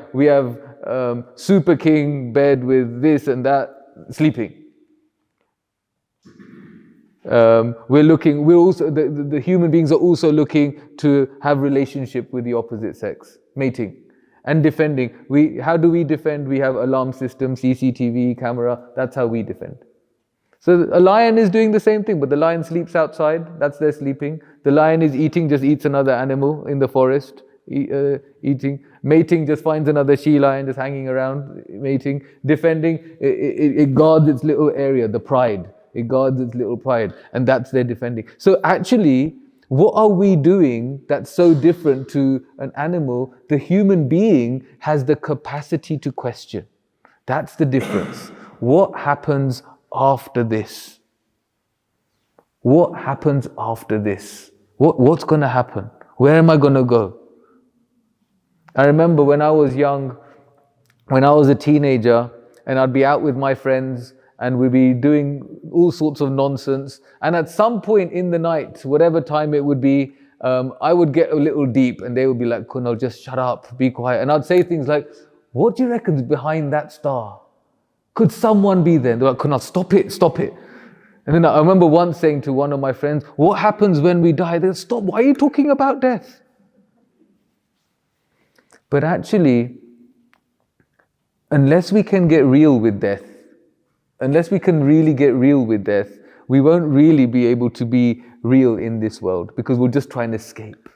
Super King bed with this and that, sleeping. The human beings are also looking to have relationship with the opposite sex, mating. And defending. How do we defend? We have alarm system, CCTV, camera. That's how we defend. So a lion is doing the same thing, but the lion sleeps outside. That's their sleeping. The lion is eating, just eats another animal in the forest, eating. Mating, just finds another she-lion just hanging around, mating. Defending, it guards its little area, the pride. It guards its little pride, and that's their defending. So actually, what are we doing that's so different to an animal? The human being has the capacity to question. That's the difference. What happens after this? What happens after this? What's going to happen? Where am I going to go? I remember when I was young, when I was a teenager, and I'd be out with my friends, and we'd be doing all sorts of nonsense. And at some point in the night, whatever time it would be, I would get a little deep, and they would be like, Kunal, just shut up, be quiet. And I'd say things like, what do you reckon's behind that star? Could someone be there? They're like, "Kunal, stop it, stop it." And then I remember once saying to one of my friends, "What happens when we die?" They said, "Stop, why are you talking about death?" But actually, unless we can get real with death, unless we can really get real with death, we won't really be able to be real in this world, because we'll just try and escape.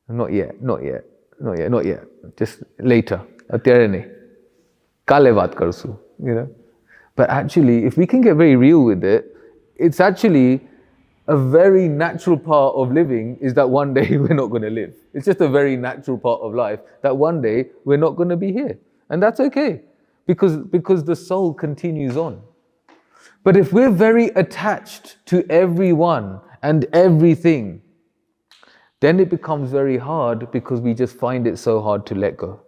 Not yet, not yet, not yet, not yet. Just later. Atyare nahi. Kale baat karsu, you know. But actually, if we can get very real with it, it's actually a very natural part of living is that one day we're not going to live. It's just a very natural part of life that one day we're not going to be here. And that's okay, because the soul continues on. But if we're very attached to everyone and everything, then it becomes very hard, because we just find it so hard to let go.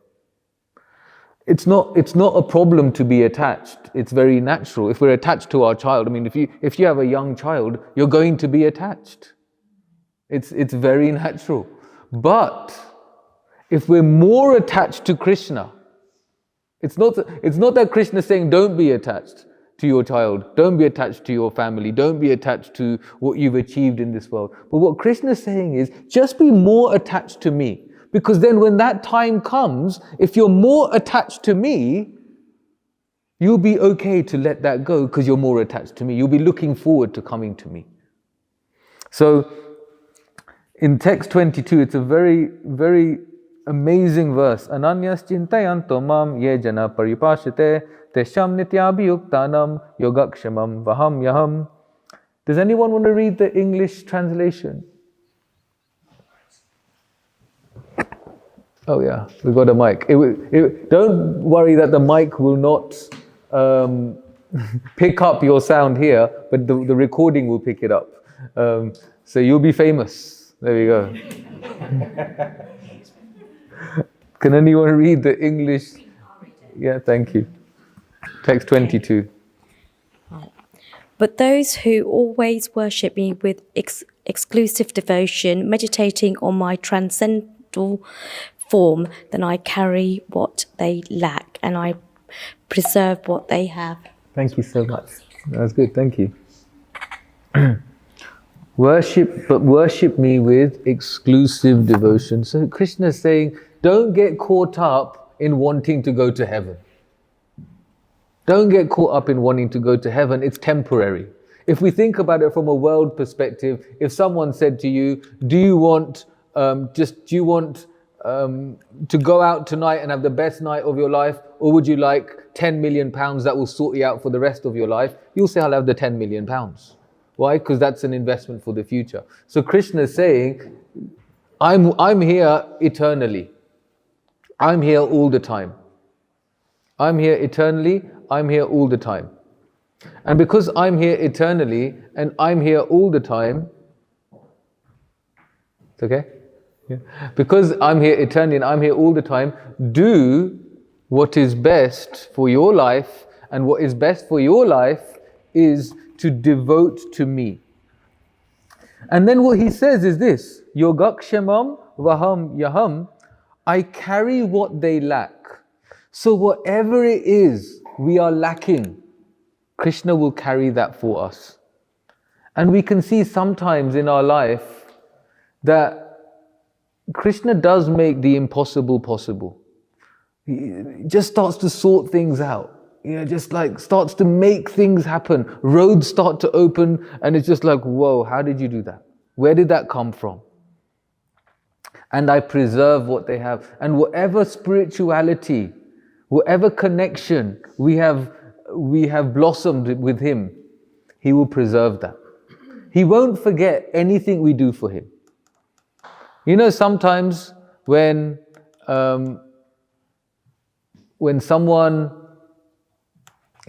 It's not a problem to be attached. It's very natural. If we're attached to our child, I mean, if you have a young child, you're going to be attached. It's very natural. But if we're more attached to Krishna, it's not that Krishna is saying don't be attached to your child, don't be attached to your family, don't be attached to what you've achieved in this world. But what Krishna is saying is just be more attached to me. Because then when that time comes, if you're more attached to me, you'll be okay to let that go, because you're more attached to me. You'll be looking forward to coming to me. So in text 22, it's a very, very amazing verse. Ananyas chintayanto mam ye jana paripashite tesham nityabhiyuktanam yogakshamam vaham yaham. Does anyone want to read the English translation? Oh yeah, we've got a mic. Don't worry that the mic will not pick up your sound here, but the recording will pick it up. So you'll be famous. There we go. Can anyone read the English? Yeah, thank you. Text 22. But those who always worship me with exclusive devotion, meditating on my transcendental form, then I carry what they lack and I preserve what they have. Thank you so much. That was good, thank you. Worship me with exclusive devotion. So Krishna is saying, don't get caught up in wanting to go to heaven. Don't get caught up in wanting to go to heaven. It's temporary. If we think about it from a world perspective, if someone said to you, do you want to go out tonight and have the best night of your life, or would you like 10 million pounds that will sort you out for the rest of your life? You'll say, I'll have the 10 million pounds. Why? Because that's an investment for the future. So Krishna is saying, I'm here eternally. I'm here all the time. I'm here eternally. I'm here all the time. And because I'm here eternally and I'm here all the time, it's okay? Yeah. Because I'm here eternally and I'm here all the time, do what is best for your life, and what is best for your life is to devote to me. And then what he says is this, Yogakshamam Vaham Yaham, I carry what they lack. So whatever it is we are lacking, Krishna will carry that for us. And we can see sometimes in our life that Krishna does make the impossible possible. He just starts to sort things out. Just like starts to make things happen. Roads start to open and it's just like, whoa, how did you do that? Where did that come from? And I preserve what they have. And whatever spirituality, whatever connection we have blossomed with Him, He will preserve that. He won't forget anything we do for Him. You know, sometimes when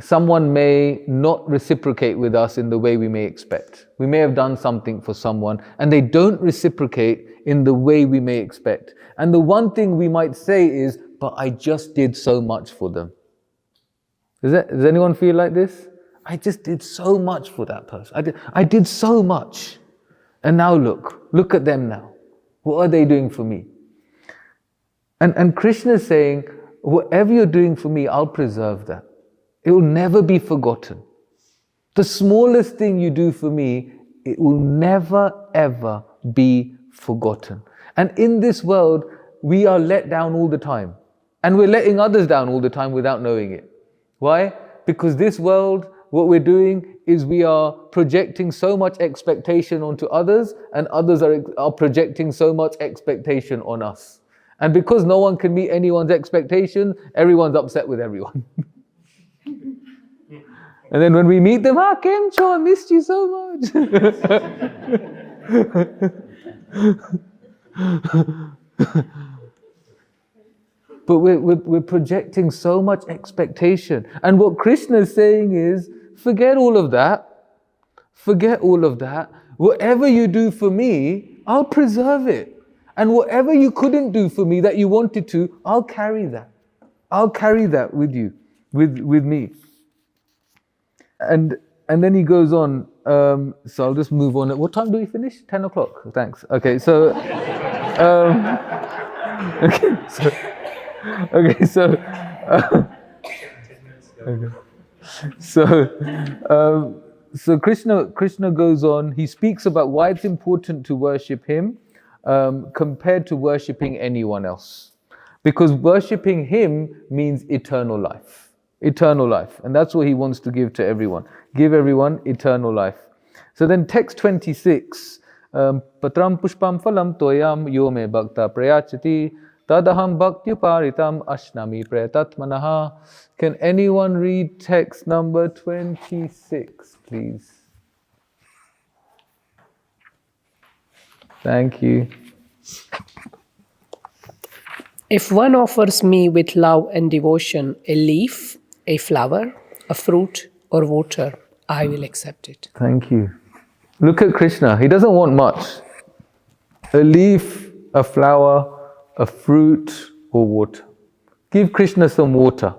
someone may not reciprocate with us in the way we may expect. We may have done something for someone and they don't reciprocate in the way we may expect. And the one thing we might say is, but I just did so much for them. Does anyone feel like this? I just did so much for that person. I did so much. And now look at them now. What are they doing for me? And Krishna is saying, whatever you're doing for me, I'll preserve that. It will never be forgotten. The smallest thing you do for me, it will never ever be forgotten. And in this world, we are let down all the time. And we're letting others down all the time without knowing it. Why? Because this world, what we're doing is we are projecting so much expectation onto others, and others are projecting so much expectation on us. And because no one can meet anyone's expectation, everyone's upset with everyone. And then when we meet them, Kemcho, I missed you so much. But we're projecting so much expectation. And what Krishna is saying is, forget all of that. Forget all of that. Whatever you do for me, I'll preserve it. And whatever you couldn't do for me that you wanted to, I'll carry that. I'll carry that with you, with me. And then he goes on, so I'll just move on. What time do we finish? 10 o'clock. Thanks. Okay, so, so Krishna goes on. He speaks about why it's important to worship him compared to worshipping anyone else, because worshipping him means eternal life. Eternal life. And that's what he wants to give to everyone. Give everyone eternal life. So then text 26, Patram pushpam phalam toyam yo me bhakta prayachati tadaham bhaktyuparitam ashnami prayatatmanaha. Can anyone read text number 26, please? Thank you. If one offers me with love and devotion a leaf, a flower, a fruit, or water, I will accept it. Thank you. Look at Krishna. He doesn't want much. A leaf, a flower, a fruit, or water. Give Krishna some water.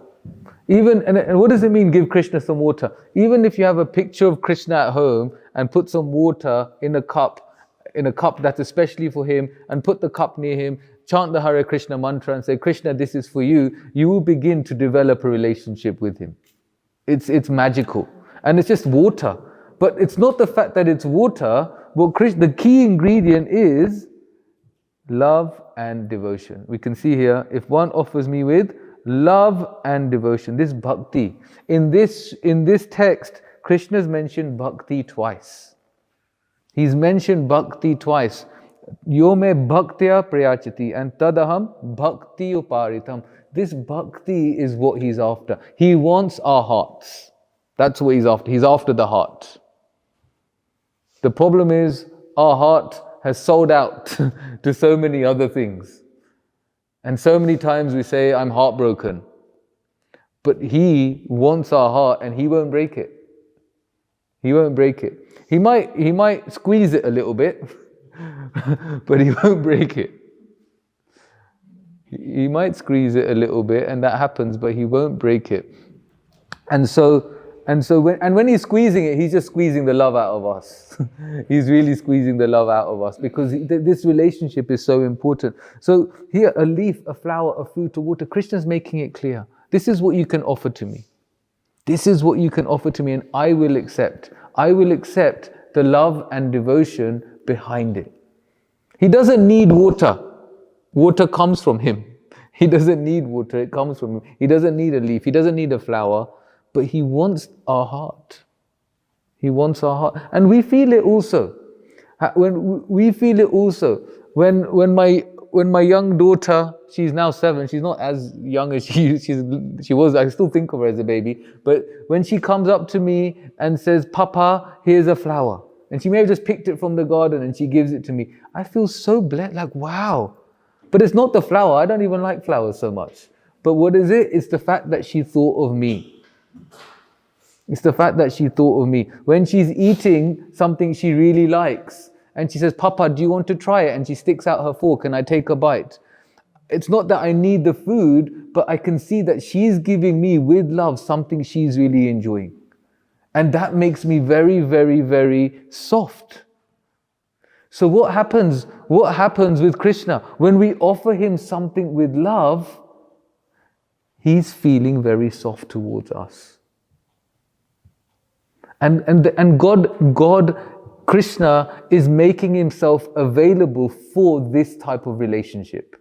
And what does it mean, give Krishna some water? Even if you have a picture of Krishna at home and put some water in a cup that's especially for him, and put the cup near him, chant the Hare Krishna mantra and say, Krishna, this is for you, you will begin to develop a relationship with him. It's magical. And it's just water. But it's not the fact that it's water. The key ingredient is love and devotion. We can see here, if one offers me with love and devotion, this bhakti. In this text, Krishna's mentioned bhakti twice. He's mentioned bhakti twice. Yo me bhaktya prayachati and tadaham bhakti uparitam. This bhakti is what he's after. He wants our hearts. That's what he's after. He's after the heart. The problem is our heart has sold out to so many other things. And so many times we say, I'm heartbroken. But he wants our heart and he won't break it. He won't break it. He might squeeze it a little bit, but he won't break it. He might squeeze it a little bit, and that happens, but he won't break it. And when he's squeezing it, he's just squeezing the love out of us. He's really squeezing the love out of us, because this relationship is so important. So here, a leaf, a flower, a fruit, a water, Krishna's making it clear. This is what you can offer to me. This is what you can offer to me, and I will accept. I will accept the love and devotion behind it. He doesn't need water. Water comes from him. He doesn't need water, it comes from him. He doesn't need a leaf, he doesn't need a flower, but he wants our heart. He wants our heart. And we feel it also. When my young daughter, she's now 7, she's not as young as she was, I still think of her as a baby, but when she comes up to me and says, Papa, here's a flower, and she may have just picked it from the garden and she gives it to me, I feel so blessed, like wow. But it's not the flower, I don't even like flowers so much. But what is it? It's the fact that she thought of me. It's the fact that she thought of me. When she's eating something she really likes, and she says, Papa, do you want to try it? And she sticks out her fork and I take a bite. It's not that I need the food, but I can see that she's giving me with love something she's really enjoying. And that makes me very, very, very soft. So what happens with Krishna? When we offer him something with love, He's feeling very soft towards us. And God, Krishna, is making himself available for this type of relationship.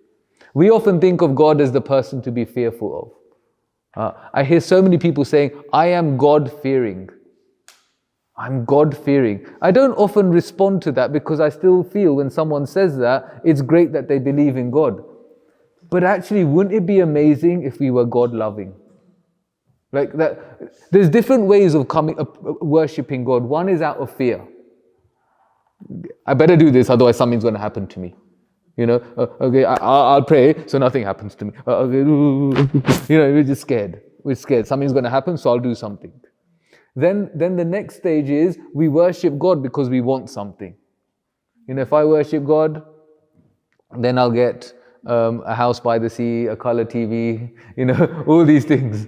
We often think of God as the person to be fearful of. I hear so many people saying, I am God-fearing. I'm God-fearing. I don't often respond to that because I still feel when someone says that, it's great that they believe in God. But actually, wouldn't it be amazing if we were God-loving? Like that, there's different ways of worshipping God. One is out of fear. I better do this, otherwise something's going to happen to me. Okay, I'll pray, so nothing happens to me. We're just scared. We're scared. Something's going to happen, so I'll do something. Then the next stage is we worship God because we want something. If I worship God, then I'll get a house by the sea, a color TV, all these things.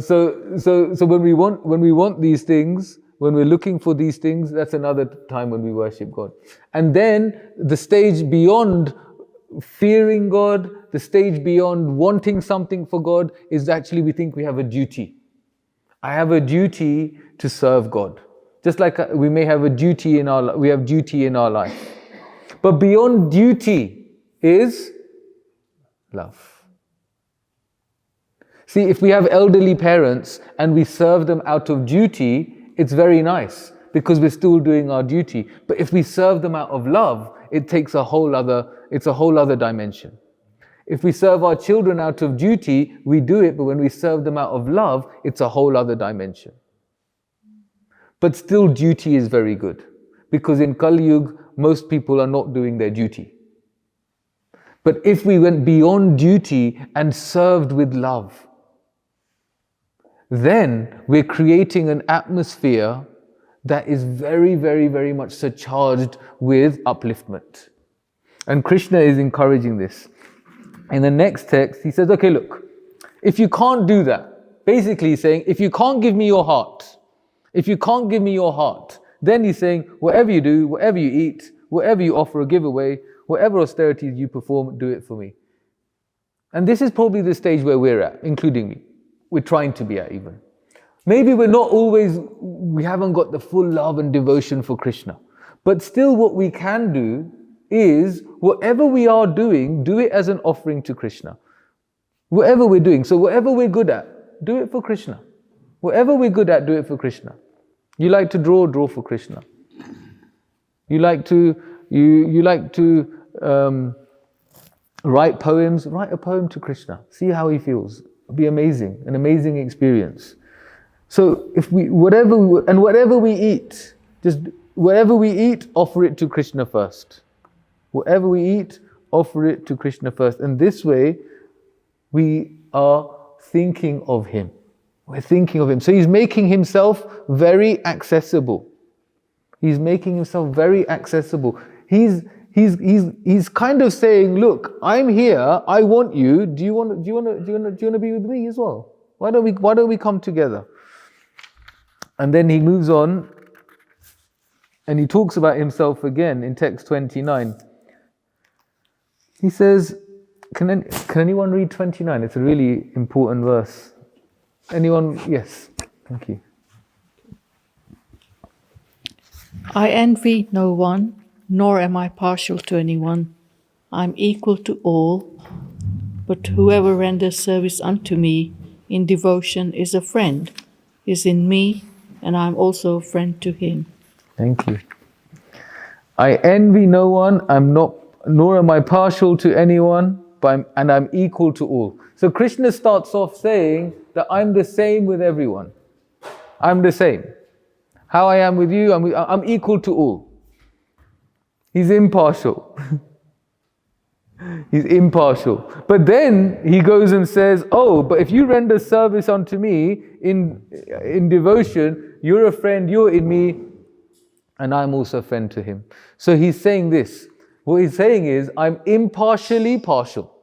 So when we want these things, when we're looking for these things, that's another time when we worship God. And then the stage beyond fearing God, the stage beyond wanting something for God, is actually we think we have a duty. I have a duty to serve God. Just like we may have a duty we have duty in our life. But beyond duty is love. See, if we have elderly parents and we serve them out of duty, it's very nice because we're still doing our duty. But if we serve them out of love, it's a whole other dimension. If we serve our children out of duty, we do it, but when we serve them out of love, it's a whole other dimension. But still, duty is very good, because in Kali Yuga, most people are not doing their duty. But if we went beyond duty and served with love, then we're creating an atmosphere that is very, very, very much so charged with upliftment. And Krishna is encouraging this. In the next text, he says, okay, look, if you can't do that, basically he's saying, if you can't give me your heart, then he's saying, whatever you do, whatever you eat, whatever you offer or give away, whatever austerities you perform, do it for me. And this is probably the stage where we're at, including me. We're trying to be at even. Maybe we haven't got the full love and devotion for Krishna. But still what we can do is, whatever we are doing, do it as an offering to Krishna. Whatever we're doing. So whatever we're good at, do it for Krishna. Whatever we're good at, do it for Krishna. You like to draw for Krishna. You like to write poems, write a poem to Krishna. See how he feels. It'll be amazing, an amazing experience. So whatever we eat, offer it to Krishna first. Whatever we eat, offer it to Krishna first. And this way, we are thinking of him. We're thinking of him. So he's making himself very accessible. He's kind of saying, look, I'm here, I want you. Do you want to be with me as well? Why don't we come together? And then he moves on and he talks about himself again in text 29. He says, can anyone read 29? It's a really important verse. Anyone? Yes. Thank you. I envy no one, nor am I partial to anyone. I'm equal to all, but whoever renders service unto me in devotion is a friend, is in me, and I'm also a friend to him. Thank you. I envy no one, nor am I partial to anyone, and I'm equal to all. So Krishna starts off saying that I'm the same with everyone. I'm the same. How I am with you, I'm equal to all. He's impartial. He's impartial. But then he goes and says, but if you render service unto me in devotion, you're a friend, you're in me, and I'm also a friend to him. So he's saying this. What he's saying is, I'm impartially partial.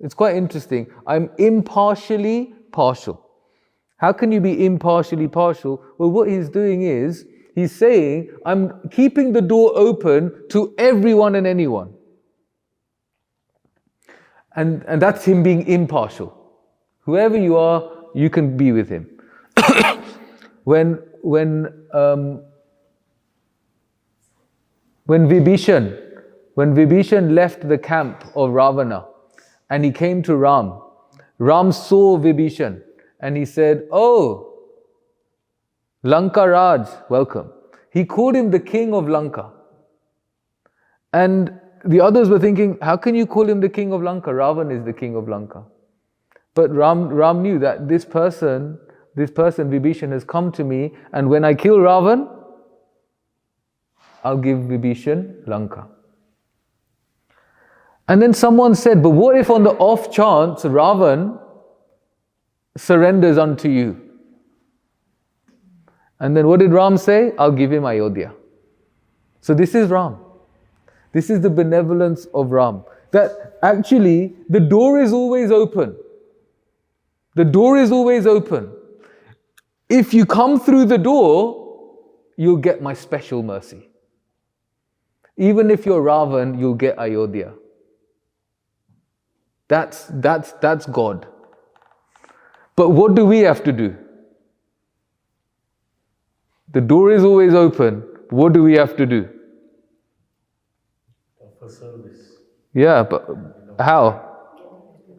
It's quite interesting. I'm impartially partial. How can you be impartially partial? Well, what he's doing is, he's saying, I'm keeping the door open to everyone and anyone. And that's him being impartial. Whoever you are, you can be with him. When Vibhishan left the camp of Ravana and he came to Ram, Ram saw Vibhishan and he said, "Oh, Lanka Raj, welcome." He called him the king of Lanka. And the others were thinking, how can you call him the king of Lanka? Ravan is the king of Lanka. But Ram knew that this person, Vibhishan, has come to me, and when I kill Ravan, I'll give Vibhishan Lanka. And then someone said, but what if on the off chance Ravan surrenders unto you? And then what did Ram say? I'll give him Ayodhya. So this is Ram. This is the benevolence of Ram. That actually the door is always open. The door is always open. If you come through the door, you'll get my special mercy. Even if you're Ravan, you'll get Ayodhya. That's God. But what do we have to do? The door is always open. What do we have to do? Offer service. Yeah, but how?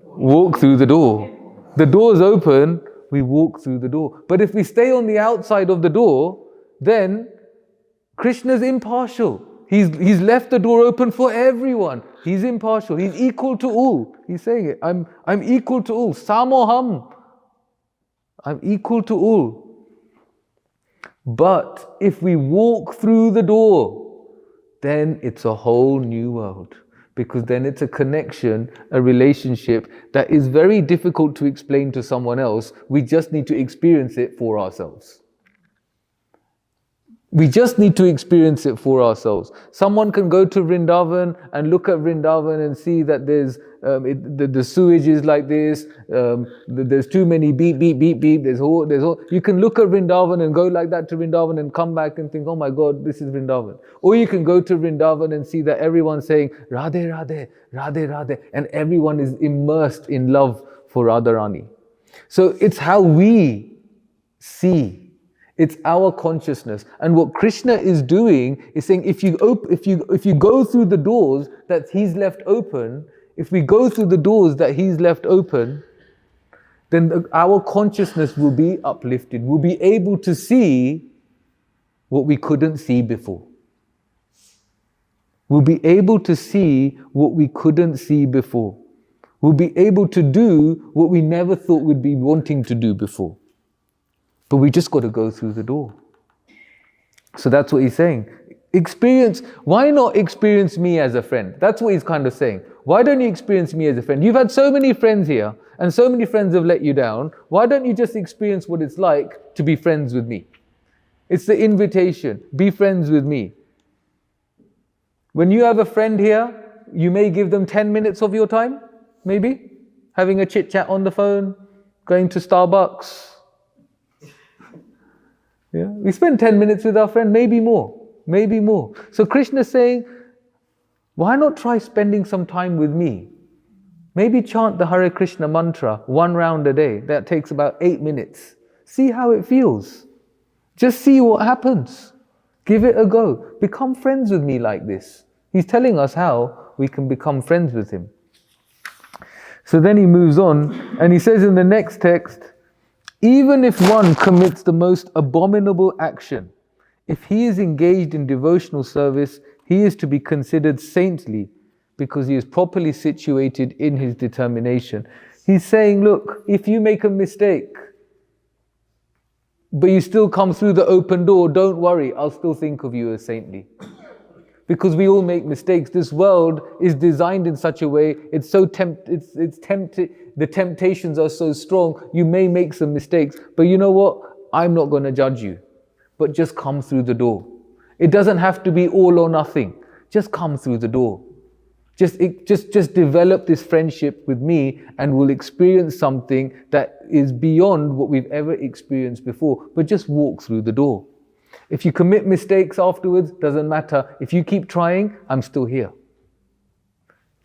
Walk through the door. The door's open, we walk through the door. But if we stay on the outside of the door, then Krishna's impartial. He's left the door open for everyone. He's impartial. He's equal to all. He's saying it. I'm equal to all. Samoham. I'm equal to all. But if we walk through the door, then it's a whole new world. Because then it's a connection, a relationship that is very difficult to explain to someone else. We just need to experience it for ourselves. We just need to experience it for ourselves. Someone can go to Vrindavan and look at Vrindavan and see that there's the sewage is like this. There's too many beep beep beep beep. There's all. You can look at Vrindavan and go like that to Vrindavan and come back and think, oh my God, this is Vrindavan. Or you can go to Vrindavan and see that everyone's saying Radhe Radhe Radhe Radhe, and everyone is immersed in love for Radharani. So it's how we see. It's our consciousness. And what Krishna is doing is saying, if you go through the doors that He's left open, if we go through the doors that He's left open, then our consciousness will be uplifted. We'll be able to see what we couldn't see before. We'll be able to see what we couldn't see before. We'll be able to do what we never thought we'd be wanting to do before. But we just got to go through the door. So that's what he's saying. Why not experience me as a friend? That's what he's kind of saying. Why don't you experience me as a friend? You've had so many friends here, and so many friends have let you down. Why don't you just experience what it's like to be friends with me? It's the invitation. Be friends with me. When you have a friend here, you may give them 10 minutes of your time, maybe. Having a chit chat on the phone, going to Starbucks. Yeah, we spend 10 minutes with our friend, maybe more. So Krishna is saying, why not try spending some time with me? Maybe chant the Hare Krishna mantra 1 round a day. That takes about 8 minutes. See how it feels. Just see what happens. Give it a go. Become friends with me like this. He's telling us how we can become friends with him. So then he moves on and he says in the next text, even if one commits the most abominable action, if he is engaged in devotional service, he is to be considered saintly because he is properly situated in his determination. He's saying, look, if you make a mistake, but you still come through the open door, don't worry, I'll still think of you as saintly. Because we all make mistakes. This world is designed in such a way, it's tempted. The temptations are so strong, you may make some mistakes, but you know what? I'm not going to judge you, but just come through the door. It doesn't have to be all or nothing. Just come through the door. Just develop this friendship with me and we'll experience something that is beyond what we've ever experienced before, but just walk through the door. If you commit mistakes afterwards, doesn't matter. If you keep trying, I'm still here.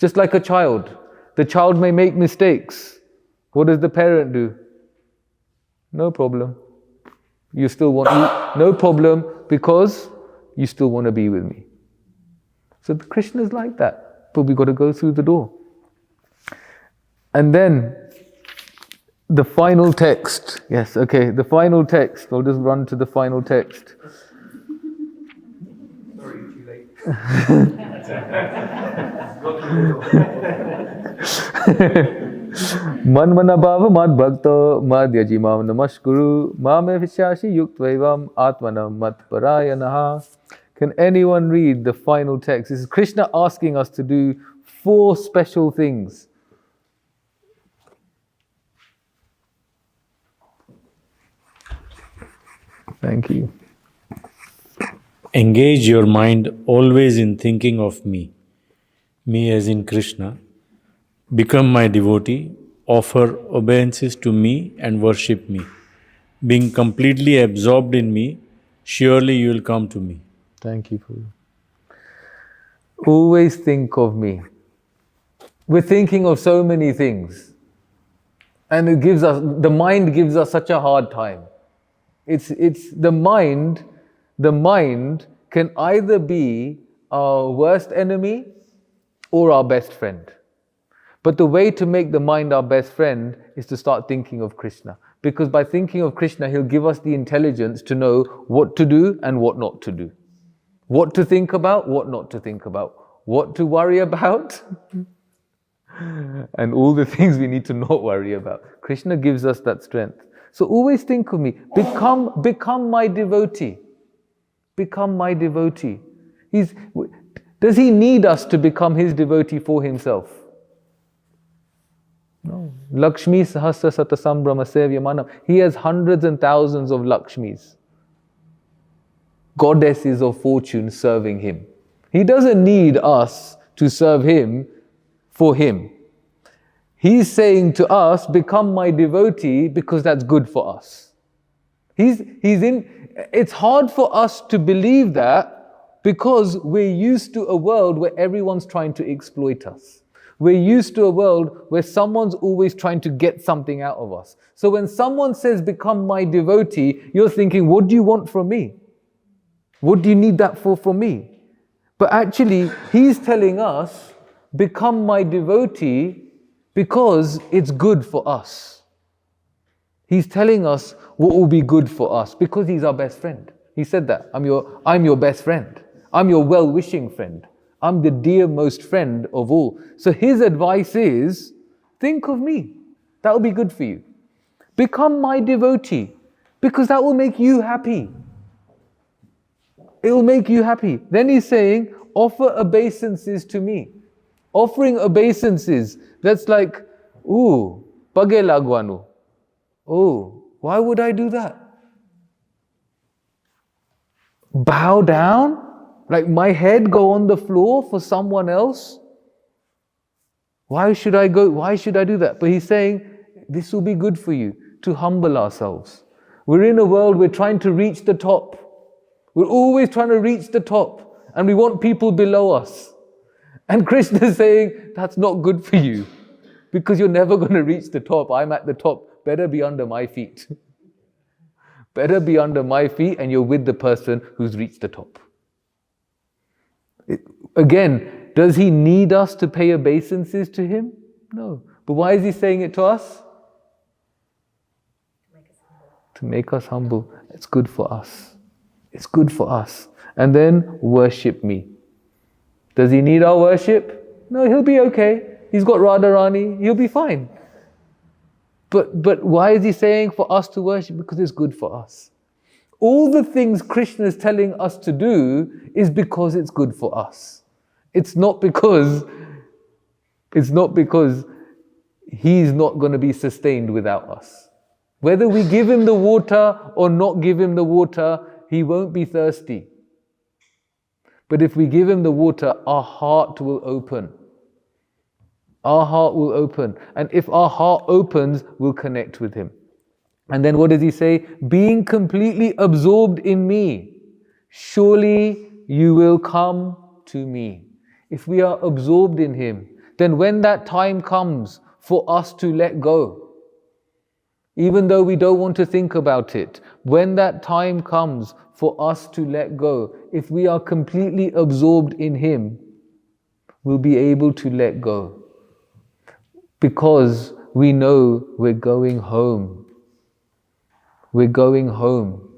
Just like a child. The child may make mistakes, What does the parent do? No problem. You still want no problem, because you still want to be with me. So Krishna is like that, but we got to go through the door. And then the final text. Yes, okay, the final text. I'll just run to the final text. Sorry, too late. Manmana bhava mad bhakta mad yajimam namaskuru mame vishashi yuktvevam atmanam mat parayanaha. Can anyone read the final text? This is Krishna asking us to do 4 special things. Thank you. Engage your mind always in thinking of me as in Krishna. Become my devotee, offer obeisances to me and worship me. Being completely absorbed in me, surely you will come to me. Thank you for always think of me. We're thinking of so many things, and the mind gives us such a hard time. It's the mind can either be our worst enemy or our best friend. But the way to make the mind our best friend is to start thinking of Krishna. Because by thinking of Krishna, he'll give us the intelligence to know what to do and what not to do. What to think about, what not to think about. What to worry about, and all the things we need to not worry about. Krishna gives us that strength. So always think of me. Become my devotee. Become my devotee. Does he need us to become his devotee for himself? No. Lakshmi sahasra sata sambrama sevyamanam. He has hundreds and thousands of Lakshmis, goddesses of fortune, serving him. He doesn't need us to serve him for him. He's saying to us, become my devotee, because that's good for us. It's hard for us to believe that, because we're used to a world where everyone's trying to exploit us. We're used to a world where someone's always trying to get something out of us. So when someone says, become my devotee, you're thinking, what do you want from me? What do you need that for from me? But actually, he's telling us, become my devotee, because it's good for us. He's telling us what will be good for us, because he's our best friend. He said that, I'm your best friend. I'm your well-wishing friend. I'm the dearmost friend of all. So his advice is, think of me. That will be good for you. Become my devotee, because that will make you happy. It will make you happy. Then he's saying, offer obeisances to me. Offering obeisances, that's like, ooh, page lagwanu. Oh, why would I do that? Bow down? Like my head go on the floor for someone else? Why should I do that? But he's saying, this will be good for you, to humble ourselves. We're in a world, we're trying to reach the top. We're always trying to reach the top, and we want people below us. And Krishna is saying, that's not good for you, because you're never going to reach the top. I'm at the top. Better be under my feet. Better be under my feet, and you're with the person who's reached the top. Again, does he need us to pay obeisances to him? No. But why is he saying it to us? To make us humble. It's good for us. It's good for us. And then worship me. Does he need our worship? No, he'll be okay. He's got Radharani. He'll be fine. But why is he saying for us to worship? Because it's good for us. All the things Krishna is telling us to do is because it's good for us. It's not because he's not going to be sustained without us. Whether we give him the water or not give him the water, he won't be thirsty. But if we give him the water, our heart will open. Our heart will open. And if our heart opens, we'll connect with him. And then what does he say? Being completely absorbed in me, surely you will come to me. If we are absorbed in him, then when that time comes for us to let go, Even though we don't want to think about it, when that time comes for us to let go, if we are completely absorbed in Him, we'll be able to let go. Because we know we're going home. We're going home.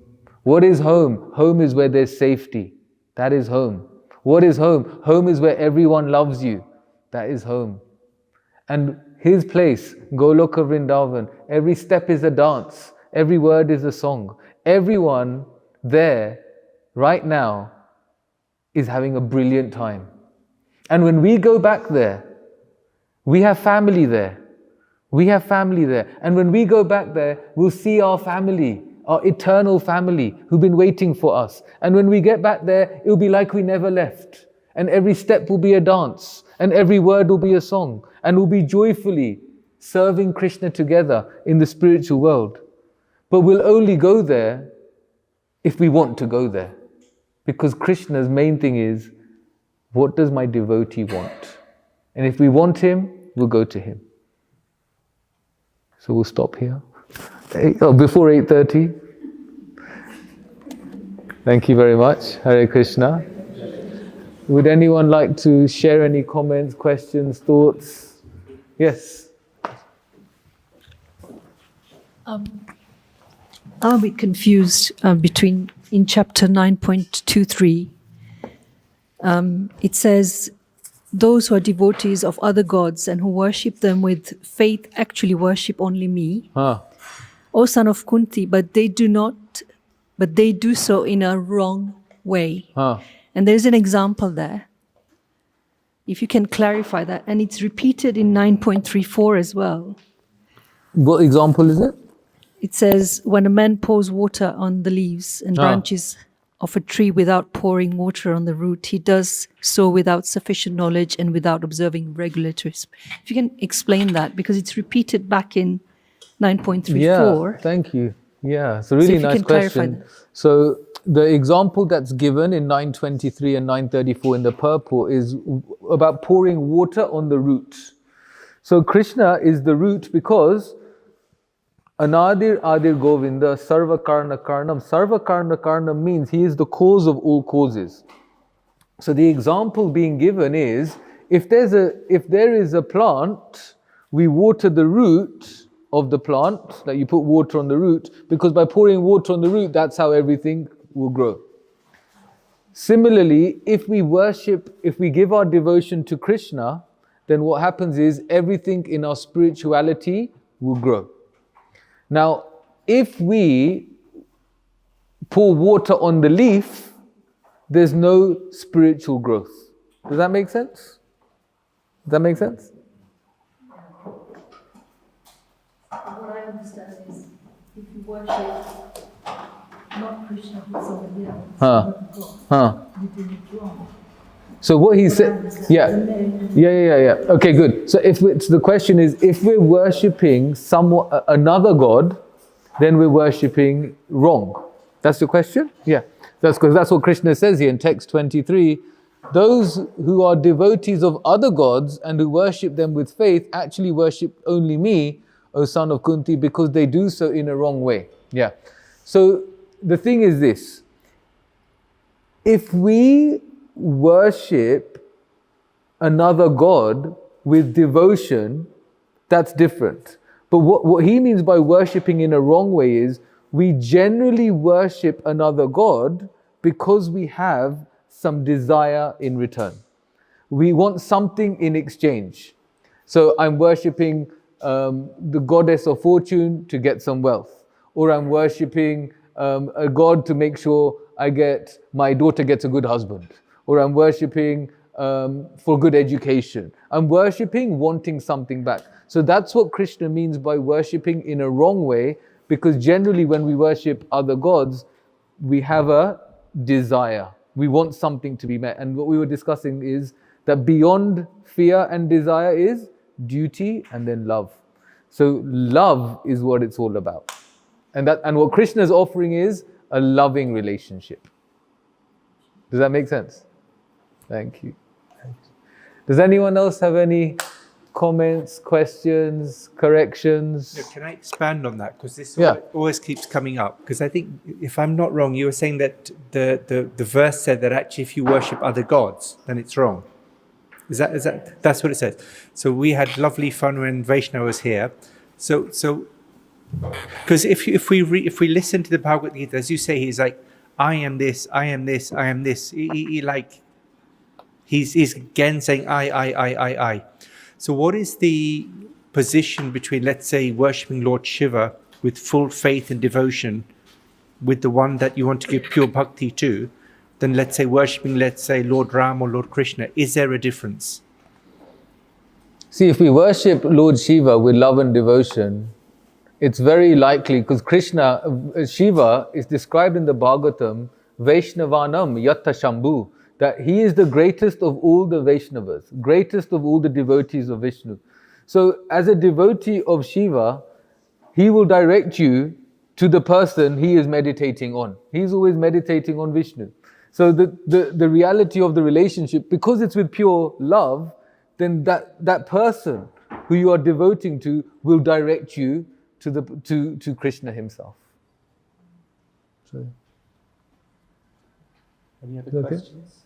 What is home? Home is where there's safety. That is home. What is home? Home is where everyone loves you. That is home. And His place, Goloka Vrindavan, every step is a dance. Every word is a song. Everyone there, right now, is having a brilliant time. And when we go back there, we have family there. We have family there. And when we go back there, we'll see our family, our eternal family who've been waiting for us. And when we get back there, it'll be like we never left. And every step will be a dance. And every word will be a song. And we'll be joyfully serving Krishna together in the spiritual world. But we'll only go there if we want to go there. Because Krishna's main thing is, what does my devotee want? And if we want him, we'll go to him. So we'll stop here. Before 8:30. Thank you very much. Hare Krishna. Would anyone like to share any comments, questions, thoughts? Yes. I'm a bit confused between in chapter 9.23. It says, those who are devotees of other gods and who worship them with faith actually worship only me. O son of Kunti, but they do so in a wrong way. And there's an example there. If you can clarify that. And it's repeated in 9.34 as well. What example is it? It says, when a man pours water on the leaves and branches of a tree without pouring water on the root, he does so without sufficient knowledge and without observing regulators. If you can explain that, because it's repeated back in 9.34. Yeah, thank you. Yeah, it's a really nice question. So the example that's given in 9.23 and 9.34 in the purport is about pouring water on the root. So Krishna is the root because Anadir Adir Govinda Sarva Karna Karnam. Sarva Karna Karnam means he is the cause of all causes. So the example being given is, if there is a plant, we water the root of the plant, that you put water on the root, because by pouring water on the root, that's how everything will grow. Similarly, if we give our devotion to Krishna, then what happens is everything in our spirituality will grow. Now, if we pour water on the leaf, there's no spiritual growth. Does that make sense? Does that make sense? What I understand is, if you worship not Krishna but somebody else, not God, you do it wrong. So what he said, yeah. Okay, good. So the question is, if we're worshipping another god, then we're worshipping wrong. That's the question? Yeah. That's because that's what Krishna says here in text 23. Those who are devotees of other gods and who worship them with faith actually worship only me, O son of Kunti, because they do so in a wrong way. Yeah. So the thing is this. If we worship another god with devotion, that's different. But what he means by worshipping in a wrong way is, we generally worship another god because we have some desire in return. We want something in exchange. So I'm worshipping the goddess of fortune to get some wealth. Or I'm worshipping a god to make sure my daughter gets a good husband. Or I'm worshipping for good education. I'm worshipping wanting something back. So that's what Krishna means by worshipping in a wrong way, because generally when we worship other gods, we have a desire. We want something to be met. And what we were discussing is that beyond fear and desire is duty and then love. So love is what it's all about. And what Krishna is offering is a loving relationship. Does that make sense? Thank you. Does anyone else have any comments, questions, corrections? Yeah, can I expand on that? Because this Yeah. always keeps coming up. Because I think, if I'm not wrong, you were saying that the verse said that actually if you worship other gods, then it's wrong. That's what it says. So we had lovely fun when Vaishnav was here. So because if we listen to the Bhagavad Gita, as you say, he's like, I am this, I am this, I am this. He's again saying I. So what is the position between, let's say, worshipping Lord Shiva with full faith and devotion, with the one that you want to give pure bhakti to, than, let's say, worshipping, let's say, Lord Ram or Lord Krishna? Is there a difference? See, if we worship Lord Shiva with love and devotion, it's very likely, because Shiva is described in the Bhagavatam, Vaishnavanam Yatta Shambhu, that he is the greatest of all the Vaishnavas, greatest of all the devotees of Vishnu. So as a devotee of Shiva, he will direct you to the person he is meditating on. He's always meditating on Vishnu. So the reality of the relationship, because it's with pure love, then that person who you are devoting to will direct you to Krishna himself. So, Any other questions?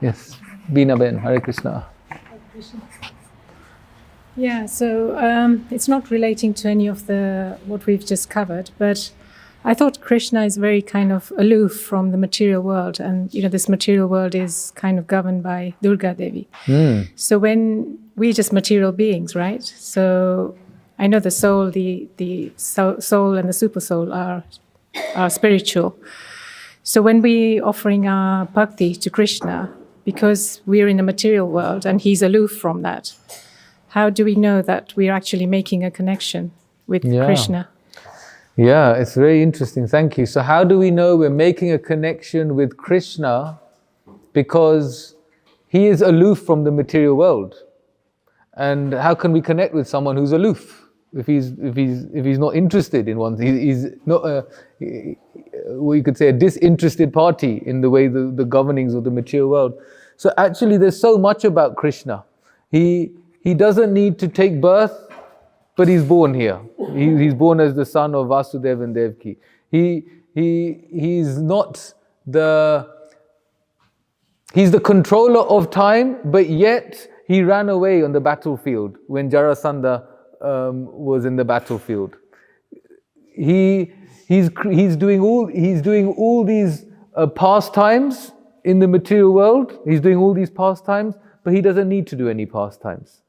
Yes, Beena Ben, Hare Krishna. Yeah, so it's not relating to any of what we've just covered, but I thought Krishna is very kind of aloof from the material world, and this material world is kind of governed by Durga Devi. So when we're just material beings, right? So I know the soul, the soul and the super soul are spiritual. So when we offering our bhakti to Krishna, because we're in a material world and he's aloof from that, how do we know that we're actually making a connection with Krishna? Yeah, it's very interesting. Thank you. So how do we know we're making a connection with Krishna? Because he is aloof from the material world. And how can we connect with someone who's aloof? If he's not interested in one, he's not we could say a disinterested party in the way the governings of the material world. So actually there's so much about Krishna. He doesn't need to take birth, but he's born here. He's born as the son of Vasudeva and Devaki. He's not he's the controller of time, but yet he ran away on the battlefield when Jarasandha was in the battlefield. He's doing all these pastimes in the material world. He's doing all these pastimes, but he doesn't need to do any pastimes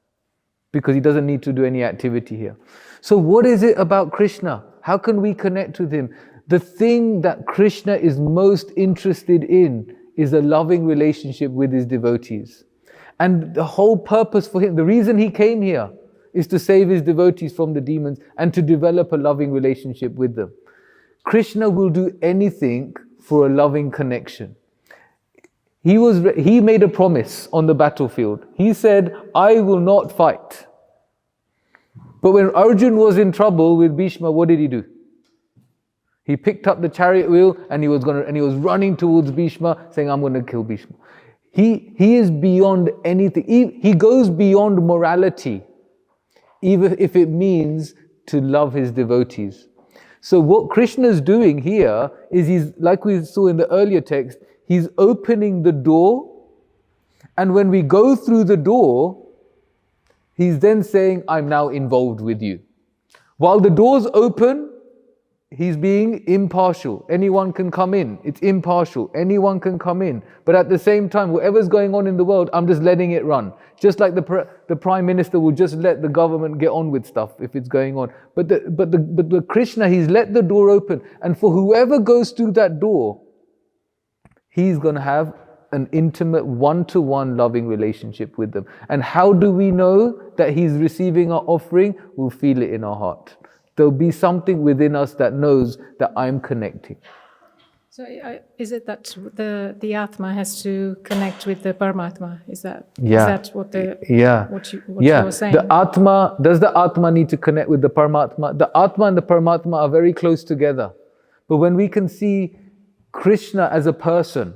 because he doesn't need to do any activity here. So what is it about Krishna? How can we connect with him? The thing that Krishna is most interested in is a loving relationship with his devotees. And the whole purpose for him, the reason he came here, is to save his devotees from the demons and to develop a loving relationship with them. Krishna will do anything for a loving connection. He made a promise on the battlefield. He said, I will not fight. But when Arjun was in trouble with Bhishma, what did he do? He picked up the chariot wheel and he was running towards Bhishma, saying, I'm going to kill Bhishma. He is beyond anything. He goes beyond morality, even if it means to love his devotees. So what Krishna is doing here is he's, like we saw in the earlier text, he's opening the door, and when we go through the door, he's then saying, I'm now involved with you. While the door's open, he's being impartial. Anyone can come in. It's impartial. Anyone can come in. But at the same time, whatever's going on in the world, I'm just letting it run. Just like the Prime Minister will just let the government get on with stuff if it's going on. But the Krishna, he's let the door open. And for whoever goes through that door, he's going to have an intimate, one-to-one loving relationship with them. And how do we know that he's receiving our offering? We'll feel it in our heart. There'll be something within us that knows that I'm connecting. So is it that the Atma has to connect with the Paramatma? Is that what you were saying? Does the Atma need to connect with the Paramatma? The Atma and the Paramatma are very close together. But when we can see Krishna as a person,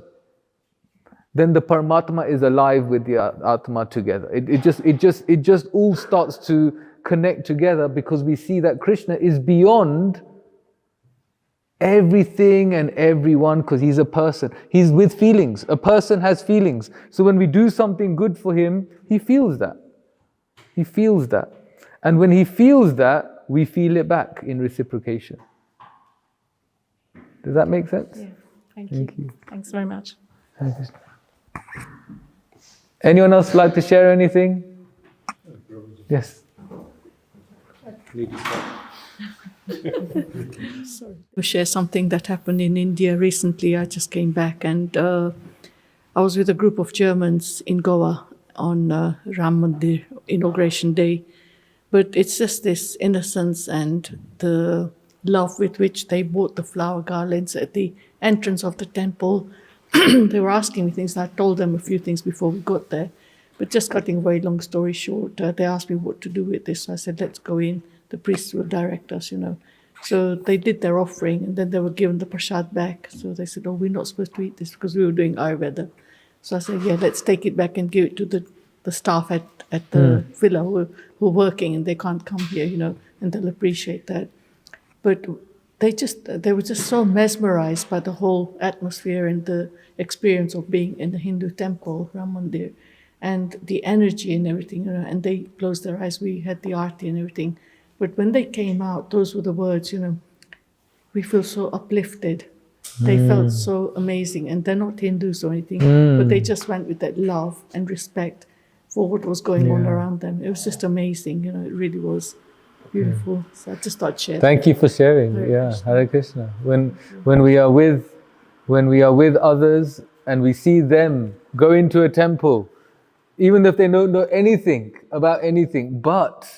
then the Paramatma is alive with the Atma together. It just all starts to connect together because we see that Krishna is beyond everything and everyone because he's a person. He's with feelings. A person has feelings. So when we do something good for him, he feels that. He feels that. And when he feels that, we feel it back in reciprocation. Does that make sense? Yeah. Thank Thank you. you. Thanks very much. Anyone else like to share anything? Yes. Sorry. To share something that happened in India recently. I just came back and I was with a group of Germans in Goa on Ram Mandir inauguration day. But it's just this innocence and the love with which they bought the flower garlands at the entrance of the temple. They were asking me things, and I told them a few things before we got there. But just cutting a very long story short, they asked me what to do with this. So I said, let's go in. The priests will direct us, So they did their offering, and then they were given the prasad back. So they said, oh, we're not supposed to eat this because we were doing Ayurveda. So I said, yeah, let's take it back and give it to the staff at the villa who are working and they can't come here, and they'll appreciate that. But they were just so mesmerized by the whole atmosphere and the experience of being in the Hindu temple, Ram Mandir, and the energy and everything, and they closed their eyes. We had the aarti and everything. But when they came out, those were the words, we feel so uplifted. They felt so amazing. And they're not Hindus or anything, but they just went with that love and respect for what was going on around them. It was just amazing, it really was beautiful. So I just thought I'd share. Thank you for sharing. Hare Krishna. When we are with others and we see them go into a temple, even if they don't know anything about anything, but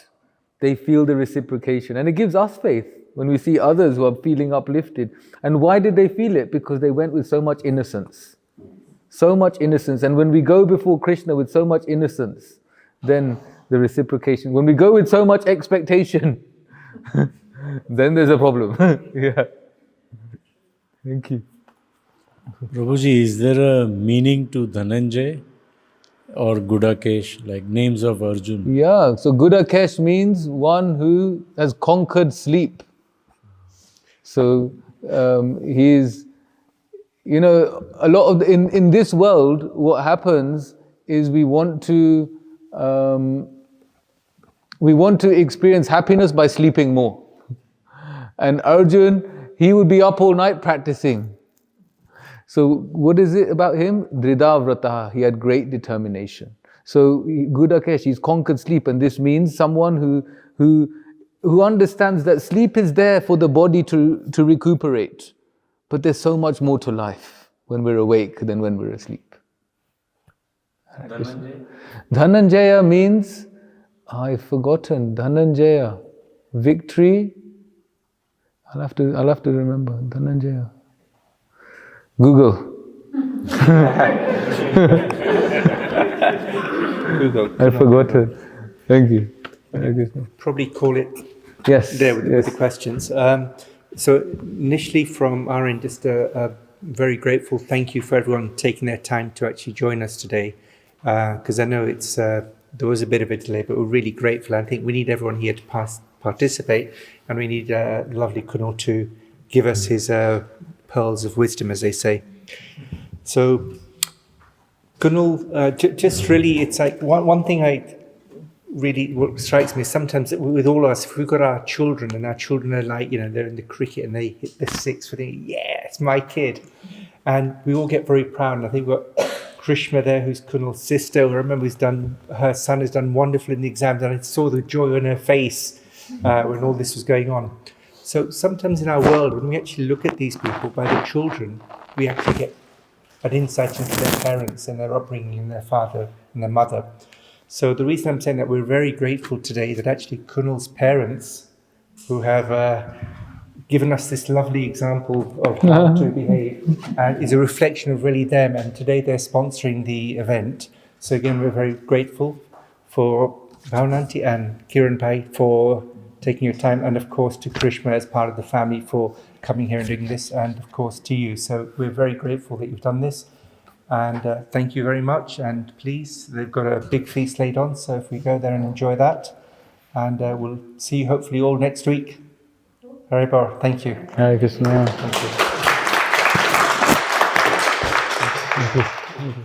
they feel the reciprocation. And it gives us faith when we see others who are feeling uplifted. And why did they feel it? Because they went with so much innocence. So much innocence. And when we go before Krishna with so much innocence, then the reciprocation. When we go with so much expectation, then there's a problem. Yeah. Thank you. Prabhuji, is there a meaning to Dhananjay or Gudakesh, like names of Arjun? Yeah, so Gudakesh means one who has conquered sleep. So he's, a lot of in this world, what happens is we want to experience happiness by sleeping more. And Arjun, he would be up all night practicing. So what is it about him? Dridhavrataha, he had great determination. So Gudakesh, he's conquered sleep, and this means someone who understands that sleep is there for the body to recuperate. But there's so much more to life when we're awake than when we're asleep. Dhananjaya? Dhananjaya means, I've forgotten, Dhananjaya, victory. I'll have to remember, Dhananjaya. Google. Google. I've forgotten. Thank you. Probably call it Yes. there with the questions. So initially from our end, just a very grateful thank you for everyone taking their time to actually join us today. Because I know it's there was a bit of a delay, but we're really grateful. I think we need everyone here to participate, and we need lovely Kunal to give us his pearls of wisdom, as they say. So Kunal, just really, it's like one thing what strikes me sometimes that with all of us, if we've got our children and our children are like, they're in the cricket and they hit the six, we're thinking, yeah, it's my kid. And we all get very proud. And I think we've got Krishma there, who's Kunal's sister. I remember her son has done wonderful in the exams, and I saw the joy on her face when all this was going on. So sometimes in our world, when we actually look at these people by their children, we actually get an insight into their parents and their upbringing and their father and their mother. So the reason I'm saying that, we're very grateful today that actually Kunal's parents, who have given us this lovely example of how to behave, is a reflection of really them. And today they're sponsoring the event. So again, we're very grateful for Bhavananti and Kiran Bhai for taking your time, and of course to Krishna as part of the family for coming here and doing this, and of course to you. So we're very grateful that you've done this. And thank you very much. And please, they've got a big feast laid on, so if we go there and enjoy that, and we'll see you hopefully all next week. Hare Bar, thank you. Hare Krishna. Thank you. Thank you.